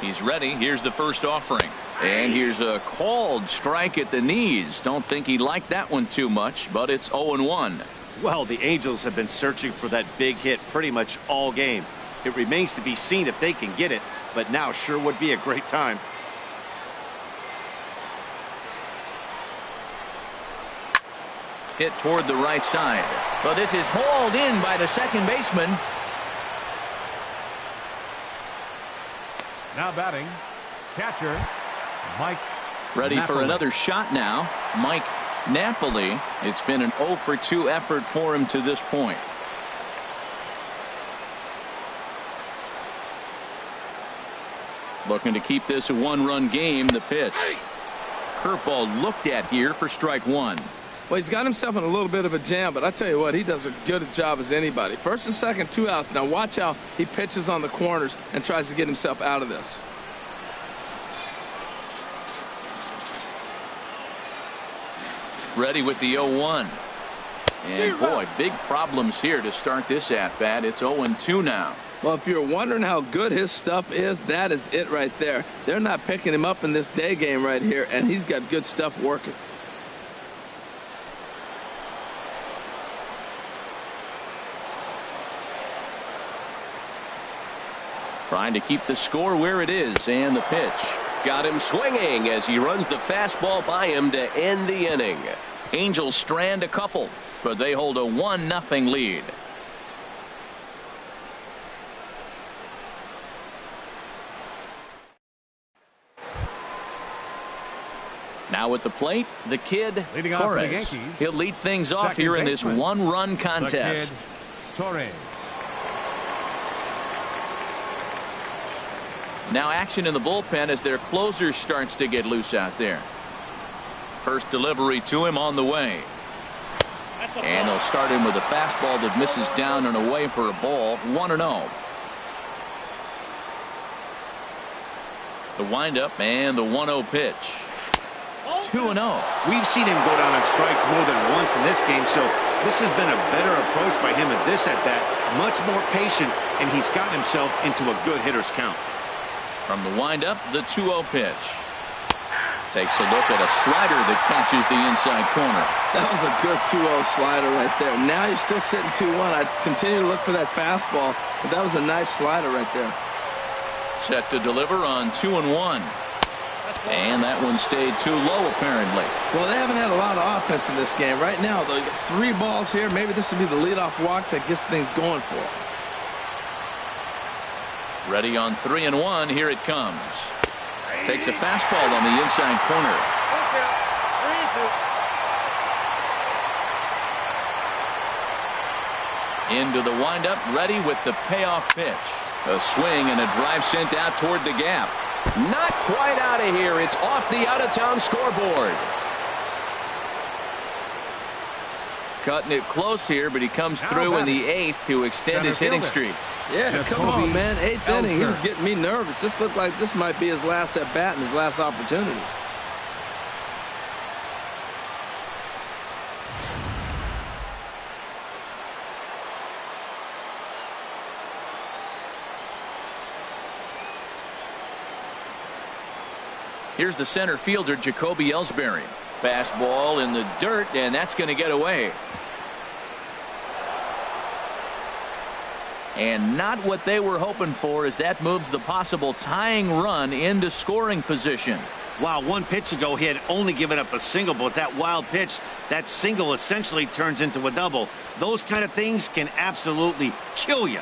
He's ready. Here's the first offering. And here's a called strike at the knees. Don't think he liked that one too much, but it's 0-1. Well, the Angels have been searching for that big hit pretty much all game. It remains to be seen if they can get it, but now sure would be a great time. Hit toward the right side. But this is hauled in by the second baseman. Now batting, catcher, Mike. Ready Napoli. for another shot now. Mike Napoli. It's been an 0 for 2 effort for him to this point. Looking to keep this a 1-run game. The pitch. Curveball looked at here for strike 1. Well, he's got himself in a little bit of a jam, but I tell you what, he does a good job as anybody. First and second, 2 outs. Now watch how he pitches on the corners and tries to get himself out of this. Ready with the 0-1. And boy, big problems here to start this at-bat. It's 0-2 now. Well, if you're wondering how good his stuff is, that is it right there. They're not picking him up in this day game right here, and he's got good stuff working. Trying to keep the score where it is, and the pitch. Got him swinging as he runs the fastball by him to end the inning. Angels strand a couple, but they hold a 1-0 lead. Now at the plate, the kid, Leading off for the Torres. Yankees. He'll lead things off Second here in this baseman, one-run contest. The kid, Torres. Now action in the bullpen as their closer starts to get loose out there. First delivery to him on the way. And they'll start him with a fastball that misses down and away for a ball. 1-0. The windup and the 1-0 pitch. 2-0. We've seen him go down on strikes more than once in this game, so this has been a better approach by him at this at-bat. Much more patient, and he's gotten himself into a good hitter's count. From the windup, the 2-0 pitch. Takes a look at a slider that catches the inside corner. That was a good 2-0 slider right there. Now you're still sitting 2-1. I continue to look for that fastball, but that was a nice slider right there. Set to deliver on 2-1. And that one stayed too low, apparently. Well, they haven't had a lot of offense in this game. Right now, the 3 balls here, maybe this will be the leadoff walk that gets things going for them. Ready on 3-1. Here it comes. Takes a fastball on the inside corner. Into the windup, ready with the payoff pitch. A swing and a drive sent out toward the gap. Not quite out of here. It's off the out-of-town scoreboard. Cutting it close here, but he comes through in the 8th to extend his hitting streak. Yeah, come on, man. 8th inning. He was getting me nervous. This looked like this might be his last at-bat and his last opportunity. Here's the center fielder, Jacoby Ellsbury. Fastball in the dirt, and that's going to get away. And not what they were hoping for, as that moves the possible tying run into scoring position. Wow, 1 pitch ago he had only given up a single, but with that wild pitch, that single essentially turns into a double. Those kind of things can absolutely kill you.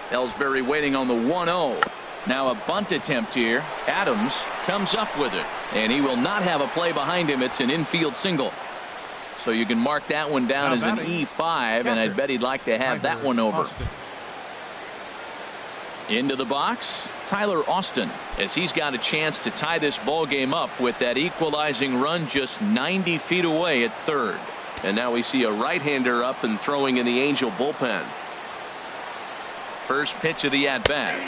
Ellsbury waiting on the 1-0. Now a bunt attempt here. Adams comes up with it, and he will not have a play behind him. It's an infield single. So you can mark that one down as an E5, and I'd bet he'd like to have that one over. Into the box, Tyler Austin, as he's got a chance to tie this ball game up with that equalizing run just 90 feet away at third. And now we see a right-hander up and throwing in the Angel bullpen. First pitch of the at-bat.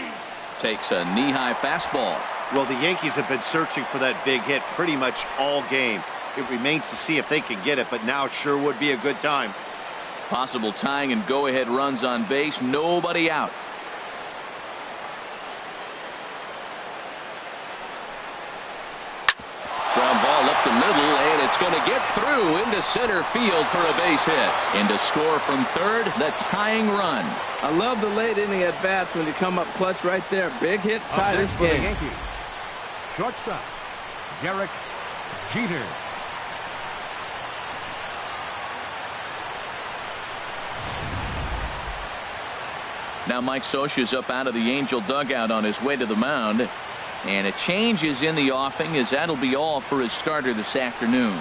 Takes a knee-high fastball. Well, the Yankees have been searching for that big hit pretty much all game. It remains to see if they can get it, but now it sure would be a good time. Possible tying and go-ahead runs on base. Nobody out. Ground ball up the middle, and it's going to get through into center field for a base hit. And to score from third, the tying run. I love the late inning at bats when you come up clutch right there. Big hit, tie this game. Shortstop, Gehrig, Jeter. Now Mike Scioscia's up out of the Angel dugout on his way to the mound. And a change is in the offing, as that'll be all for his starter this afternoon.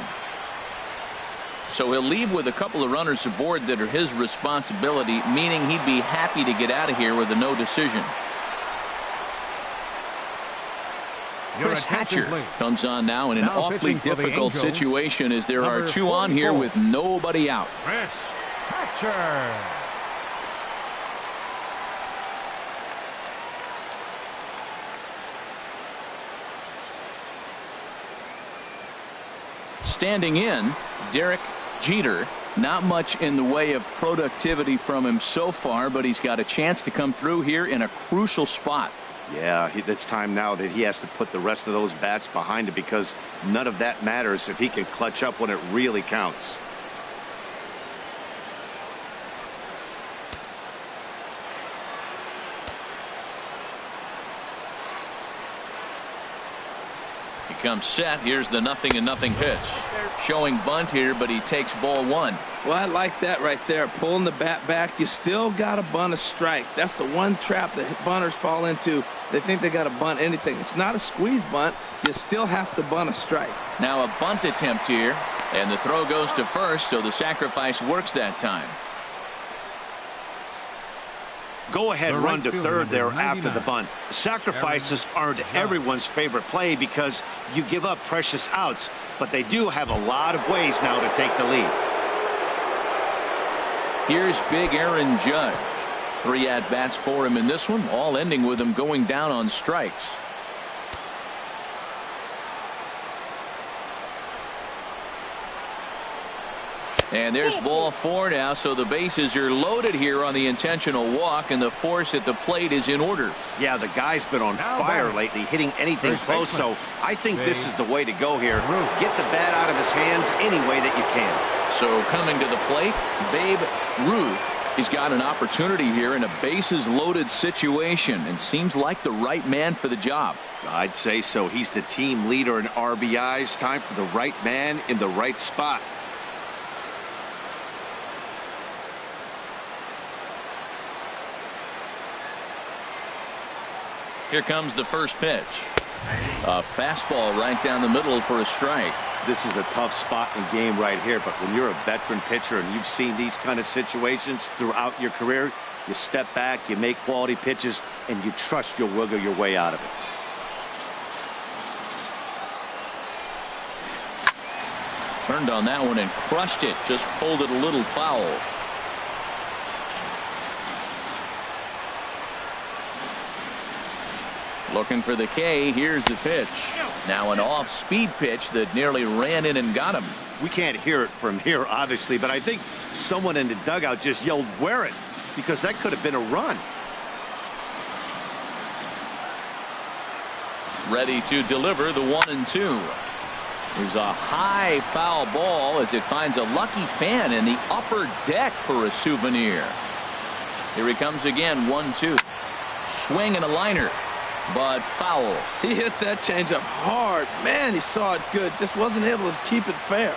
So he'll leave with a couple of runners aboard that are his responsibility, meaning he'd be happy to get out of here with a no decision. Chris Hatcher comes on now in an awfully difficult situation as there are two on here with nobody out. Chris Hatcher. Standing in, Derek Jeter. Not much in the way of productivity from him so far, but he's got a chance to come through here in a crucial spot. Yeah, it's time now that he has to put the rest of those bats behind it, because none of that matters if he can clutch up when it really counts. He comes set. Here's the 0-0 pitch. Showing bunt here, but he takes ball one. Well, I like that right there. Pulling the bat back. You still got to bunt a strike. That's the one trap that bunters fall into. They think they got to bunt anything. It's not a squeeze bunt. You still have to bunt a strike. Now a bunt attempt here, and the throw goes to first, so the sacrifice works that time. Go ahead run to third there after the bunt. Sacrifices aren't everyone's favorite play because you give up precious outs, but they do have a lot of ways now to take the lead. Here's big Aaron Judge. 3 at-bats for him in this one, all ending with him going down on strikes. And there's ball 4 now, so the bases are loaded here on the intentional walk, and the force at the plate is in order. Yeah, the guy's been on fire lately, hitting anything close, so I think this is the way to go here. Get the bat out of his hands any way that you can. So coming to the plate, Babe Ruth. He's got an opportunity here in a bases loaded situation and seems like the right man for the job. I'd say so. He's the team leader in RBIs. Time for the right man in the right spot. Here comes the first pitch. A fastball right down the middle for a strike. This is a tough spot in the game right here, but when you're a veteran pitcher and you've seen these kind of situations throughout your career, you step back, you make quality pitches, and you trust you'll wiggle your way out of it. Turned on that one and crushed it. Just pulled it a little foul. Looking for the K. Here's the pitch. Now an off-speed pitch that nearly ran in and got him. We can't hear it from here, obviously, but I think someone in the dugout just yelled, "Wear it," because that could have been a run. Ready to deliver the 1-2. There's a high foul ball as it finds a lucky fan in the upper deck for a souvenir. Here he comes again. 1-2. Swing and a liner. But foul. He hit that changeup hard. Man, he saw it good. Just wasn't able to keep it fair.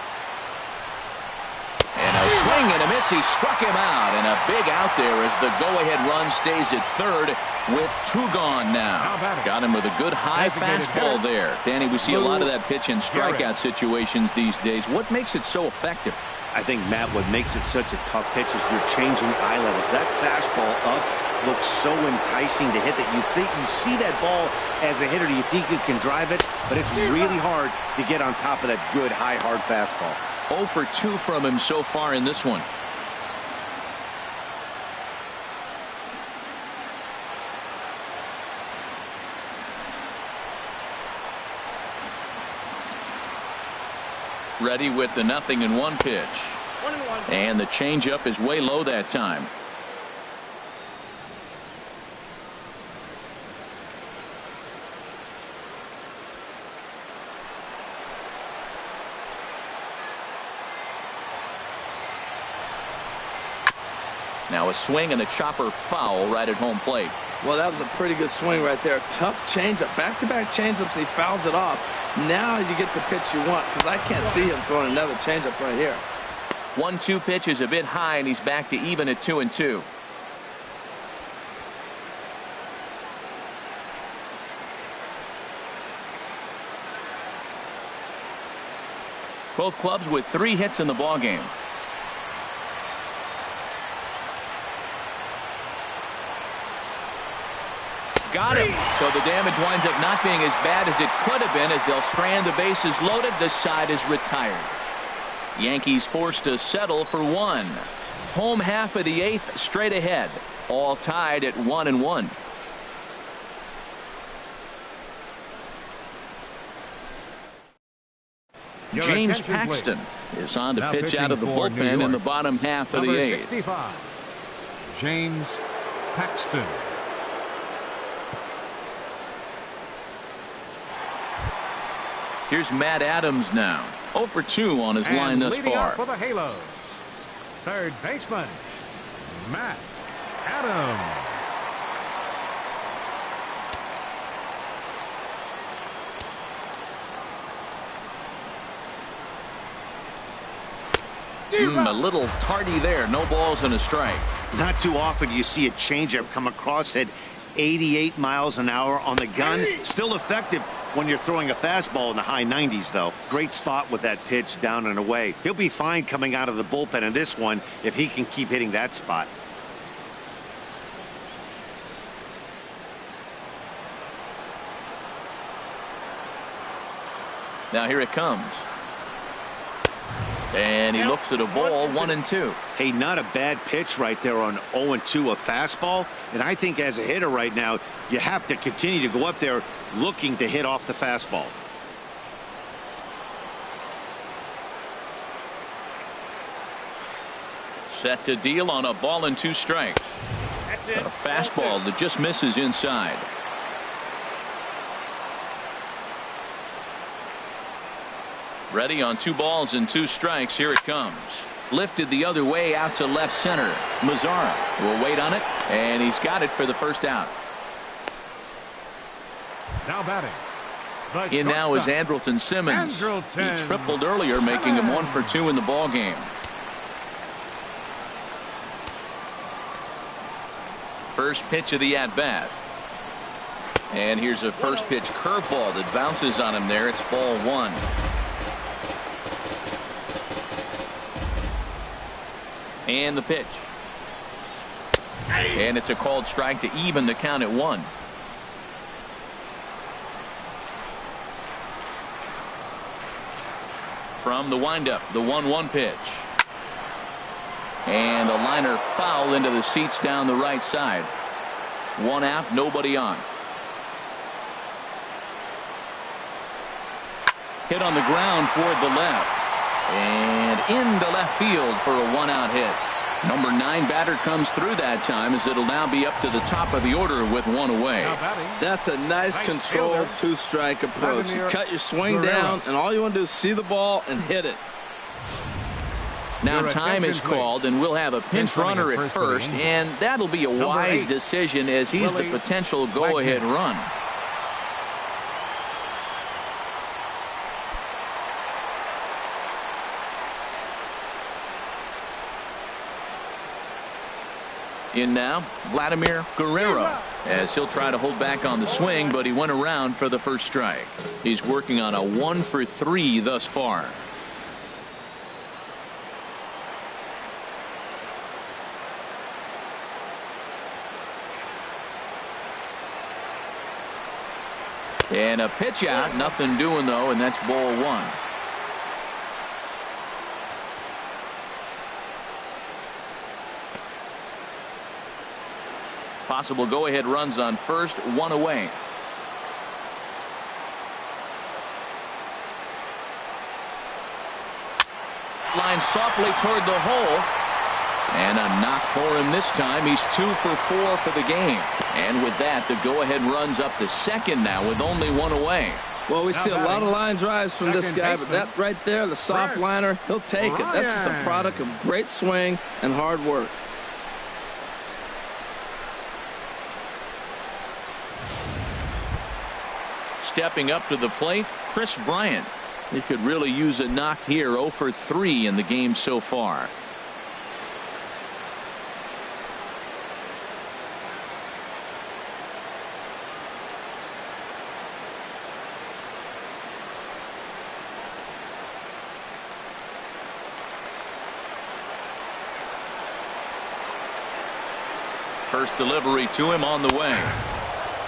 And a swing and a miss. He struck him out. And a big out there as the go-ahead run stays at third with 2 gone now. Got him with a good high fastball there. Danny, we see a lot of that pitch in strikeout situations these days. What makes it so effective? I think, Matt, what makes it such a tough pitch is you're changing eye levels. That fastball up looks so enticing to hit that you think you see that ball as a hitter, you think you can drive it, but it's really hard to get on top of that good high hard fastball. 0 for 2 from him so far in this one. Ready with the 0-1 pitch. And the changeup is way low that time. Now a swing and a chopper foul right at home plate. Well, that was a pretty good swing right there. Tough changeup. Back-to-back changeups. He fouls it off. Now you get the pitch you want, because I can't see him throwing another changeup right here. 1-2 pitch is a bit high, and he's back to even at 2-2. Both clubs with 3 hits in the ballgame. Got him. So the damage winds up not being as bad as it could have been as they'll strand the bases loaded. The side is retired. Yankees forced to settle for one. Home half of the eighth straight ahead. All tied at 1-1. James Paxton is on to pitch out of the bullpen in the bottom half of the eighth. 65, James Paxton. Here's Matt Adams now. 0 for 2 on his line thus far. For the Halos, third baseman Matt Adams. A little tardy there. No balls and a strike. Not too often do you see a changeup come across at 88 miles an hour on the gun. Still effective when you're throwing a fastball in the high 90s, though. Great spot with that pitch down and away. He'll be fine coming out of the bullpen in this one if he can keep hitting that spot. Now here it comes. And he looks at a ball, 1-2. Hey, not a bad pitch right there on 0-2, a fastball. And I think as a hitter right now, you have to continue to go up there looking to hit off the fastball. Set to deal on a ball and 2 strikes. That's it. A fastball that just misses inside. Ready on 2 balls and 2 strikes. Here it comes. Lifted the other way out to left center. Mazzara will wait on it, and he's got it for the first out. Now batting. In now is Andrelton Simmons. He tripled earlier, making him 1 for 2 in the ball game. First pitch of the at-bat. And here's a first pitch curveball that bounces on him there. It's ball 1. And the pitch. And it's a called strike to even the count at 1. From the windup, the 1-1 pitch. And a liner foul into the seats down the right side. 1 out, nobody on. Hit on the ground toward the left. And into left field for a 1-out hit. Number 9 batter comes through that time as it'll now be up to the top of the order with 1 away. That's a nice controlled 2-strike approach. You cut your swing down, and all you want to do is see the ball and hit it. Now time is called, and we'll have a pinch runner at first, and that'll be a wise decision as he's the potential go-ahead run. In now, Vladimir Guerrero, as he'll try to hold back on the swing, but he went around for the first strike. He's working on a 1 for 3 thus far. And a pitch out, nothing doing though, and that's ball 1. Possible go-ahead runs on first, 1 away. Line softly toward the hole. And a knock for him this time. He's 2 for 4 for the game. And with that, the go-ahead runs up to second now with only 1 away. Well, we see a lot of line drives from this guy, but that right there, the soft liner, he'll take it. That's just a product of great swing and hard work. Stepping up to the plate, Chris Bryant. He could really use a knock here. 0 for 3 in the game so far. First delivery to him on the way.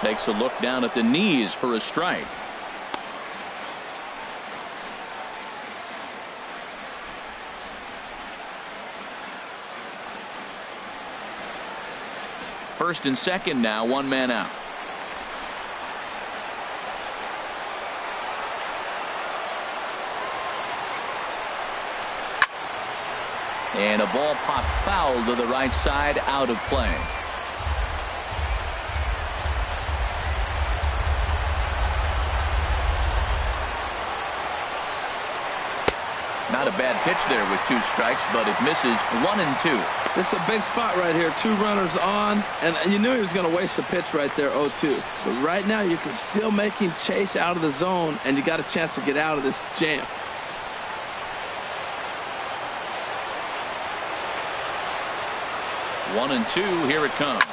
Takes a look down at the knees for a strike. First and second now, one man out. And a ball popped foul to the right side, out of play. Not a bad pitch there with 2 strikes, but it misses 1 and 2. This is a big spot right here. 2 runners on, and you knew he was going to waste a pitch right there, 0-2. But right now you can still make him chase out of the zone, and you got a chance to get out of this jam. One and 2, here it comes.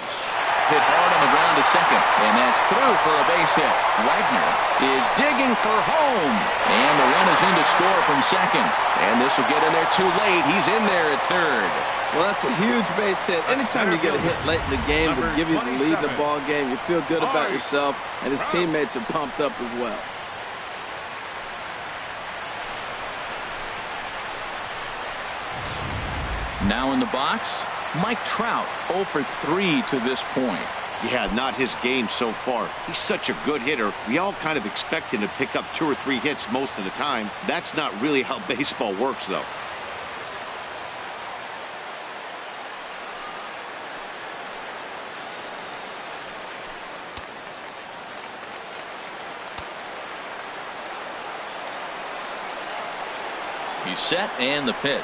Hit hard on the ground to second, and that's through for a base hit. Wagner is digging for home, and the run is in to score from second. And this will get in there too late. He's in there at third. Well, that's a huge base hit. Anytime you get a hit late in the game to give you the lead in the ball game, you feel good about yourself, and his teammates are pumped up as well. Now in the box, Mike Trout, 0 for 3 to this point. Yeah, not his game so far. He's such a good hitter. We all kind of expect him to pick up 2 or 3 hits most of the time. That's not really how baseball works, though. He's set, and the pitch.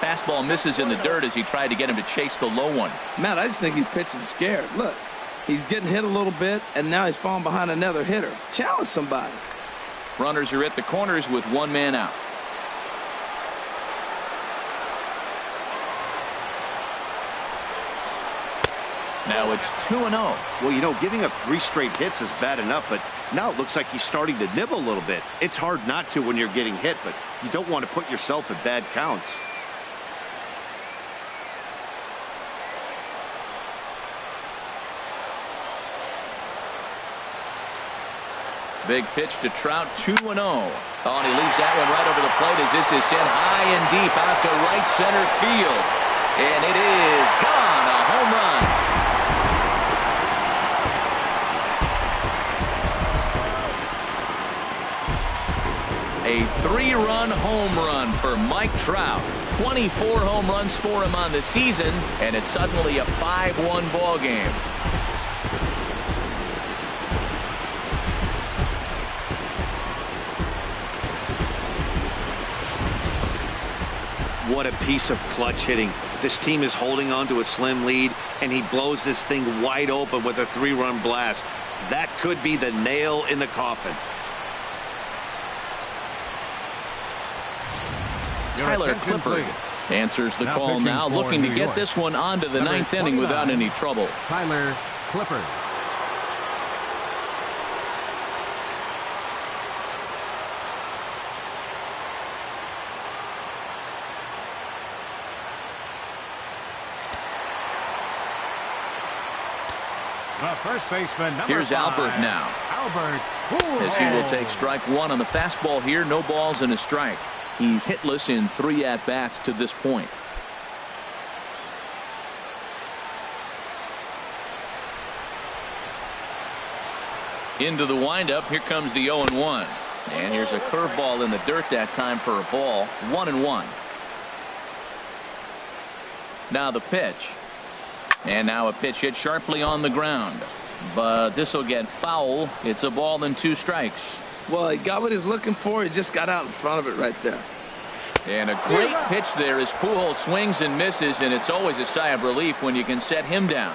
Fastball misses in the dirt as he tried to get him to chase the low one. Matt, I just think he's pitching scared. Look, he's getting hit a little bit, and now he's falling behind another hitter. Challenge somebody. Runners are at the corners with 1 man out. Now it's 2-0. Well, you know, giving up 3 straight hits is bad enough, but now it looks like he's starting to nibble a little bit. It's hard not to when you're getting hit, but you don't want to put yourself at bad counts. Big pitch to Trout, 2-0. Oh, and he leaves that one right over the plate as this is sent high and deep out to right center field. And it is gone, a home run. A 3-run home run for Mike Trout. 24 home runs for him on the season, and it's suddenly a 5-1 ball game. What a piece of clutch hitting. This team is holding on to a slim lead, and he blows this thing wide open with a 3-run blast. That could be the nail in the coffin. Tyler Clifford answers the call now, looking to get this one onto the 9th inning without any trouble. Tyler Clifford. The first baseman, here's 5, Albert now. Albert As he will take strike 1 on the fastball here. No balls and a strike. He's hitless in 3 at-bats to this point. Into the windup. Here comes the 0-1. And here's a curveball in the dirt that time for a ball. 1-1. Now the pitch. And now a pitch hit sharply on the ground. But this will get foul. It's a ball and 2 strikes. Well, he got what he's looking for. He just got out in front of it right there. And a great pitch there as Pujols swings and misses, and it's always a sigh of relief when you can set him down.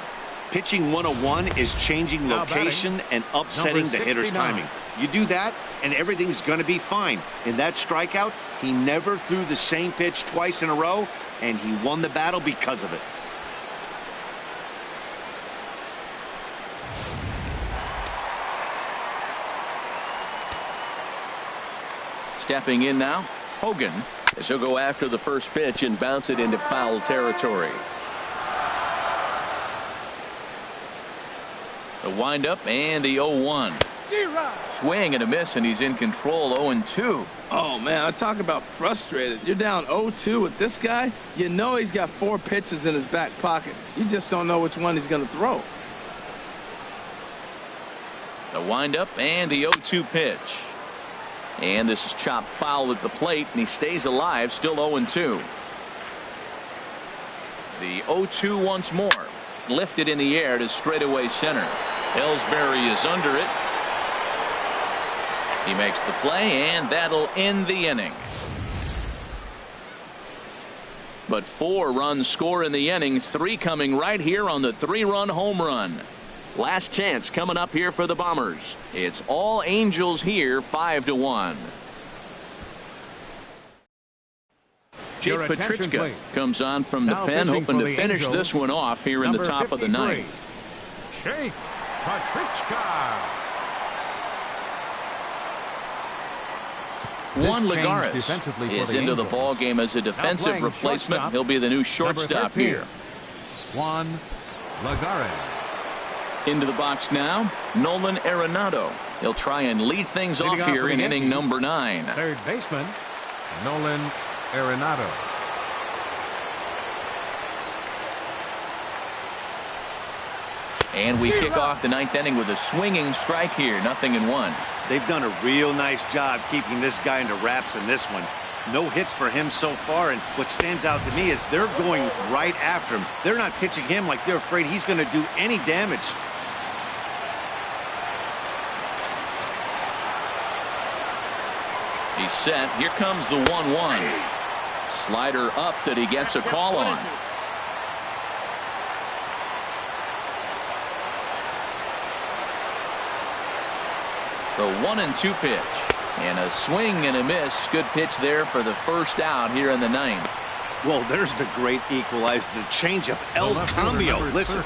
Pitching 101 is changing location and upsetting the hitter's timing. You do that, and everything's going to be fine. In that strikeout, he never threw the same pitch twice in a row, and he won the battle because of it. Stepping in now, Hogan, as he'll go after the first pitch and bounce it into foul territory. The windup and the 0-1. Swing and a miss, and he's in control. 0-2. Oh, man, I talk about frustrated. You're down 0-2 with this guy. You know he's got 4 pitches in his back pocket. You just don't know which one he's going to throw. The windup and the 0-2 pitch. And this is chopped foul at the plate, and he stays alive, still 0-2. The 0-2 once more. Lifted in the air to straightaway center. Ellsbury is under it. He makes the play, and that'll end the inning. But 4 runs score in the inning, 3 coming right here on the 3-run home run. Last chance coming up here for the Bombers. It's all Angels here, 5-1. Jake Petrichka comes on from the pen, hoping to finish this one off here in the top of the ninth. Jake Petrichka. Juan Lagares is into the ball game as a defensive replacement. He'll be the new shortstop here. Juan Lagares. Into the box now, Nolan Arenado. He'll try and lead things off here in inning number 9. Third baseman, Nolan Arenado. And we kick off the 9th inning with a swinging strike here. 0-1. They've done a real nice job keeping this guy into wraps in this one. No hits for him so far, and what stands out to me is they're going right after him. They're not pitching him like they're afraid he's going to do any damage. He's set. Here comes the 1-1. Slider up that he gets a call on. The 1-2 pitch. And a swing and a miss. Good pitch there for the first out here in the 9th. Well, there's the great equalizer, the changeup, El Cambio. Listen,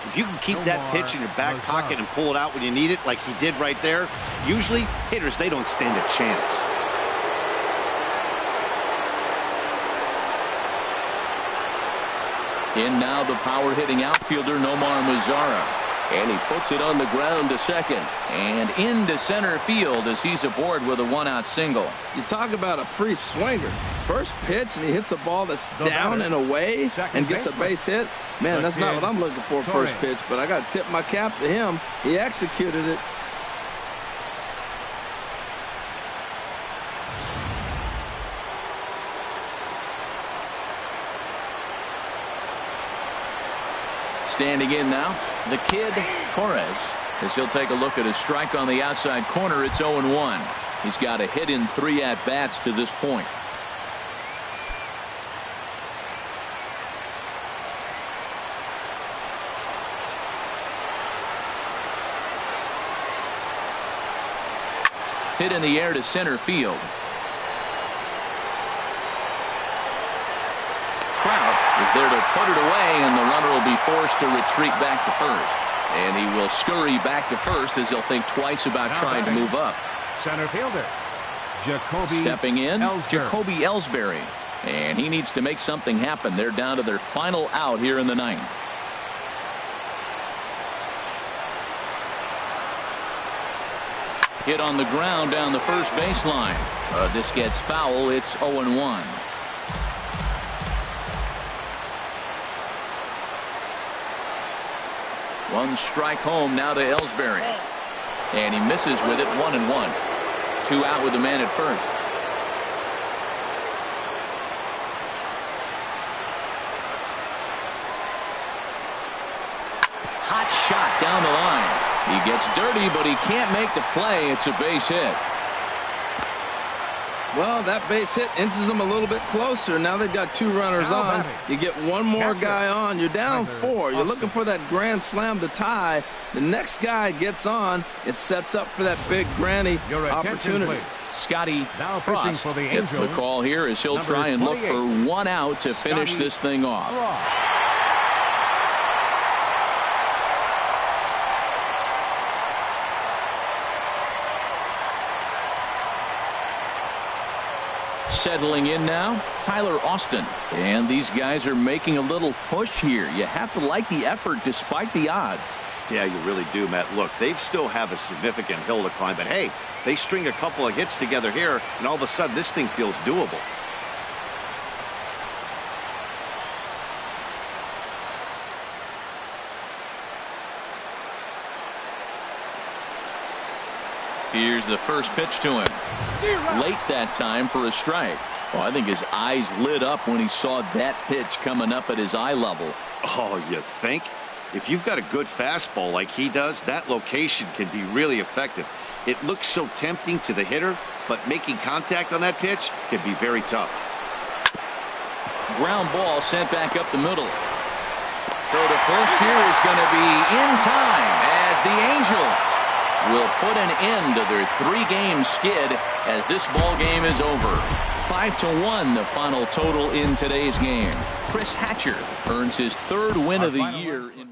if you can keep that pitch in your back pocket and pull it out when you need it, like he did right there, usually hitters, they don't stand a chance. In now the power hitting outfielder Nomar Mazara. And he puts it on the ground to second. And into center field as he's aboard with a 1-out single. You talk about a free swinger. First pitch, and he hits a ball that's down and away and gets a base hit. Man, that's not what I'm looking for first pitch, but I got to tip my cap to him. He executed it. Standing in now, the kid Torres, as he'll take a look at a strike on the outside corner. It's 0-1. He's got a hit in 3 at-bats to this point. Hit in the air to center field. Is there to put it away, and the runner will be forced to retreat back to first. And he will scurry back to first as he'll think twice about trying to move up. Center fielder Jacoby stepping in, Ellsbury. Jacoby Ellsbury. And he needs to make something happen. They're down to their final out here in the 9th. Hit on the ground down the first baseline. This gets foul. It's 0-1. One strike home now to Ellsbury. And he misses with it. 1-1. 2 out with the man at first. Hot shot down the line. He gets dirty, but he can't make the play. It's a base hit. Well, that base hit inches them a little bit closer. Now they've got 2 runners on. You get one more guy on. You're down 4. You're looking for that grand slam to tie. The next guy gets on. It sets up for that big granny opportunity. Scotty Frost gets the call here as he'll try and look for 1 out to finish this thing off. Settling in now, Tyler Austin. And these guys are making a little push here. You have to like the effort despite the odds. Yeah, you really do, Matt. Look, they still have a significant hill to climb, but hey, they string a couple of hits together here, and all of a sudden this thing feels doable. Here's the first pitch to him. Late that time for a strike. Well, I think his eyes lit up when he saw that pitch coming up at his eye level. Oh, you think? If you've got a good fastball like he does, that location can be really effective. It looks so tempting to the hitter, but making contact on that pitch can be very tough. Ground ball sent back up the middle. Throw to first here is going to be in time as the Angels will put an end to their 3-game skid as this ball game is over. 5-1 the final total in today's game. Chris Hatcher earns his 3rd win of the year in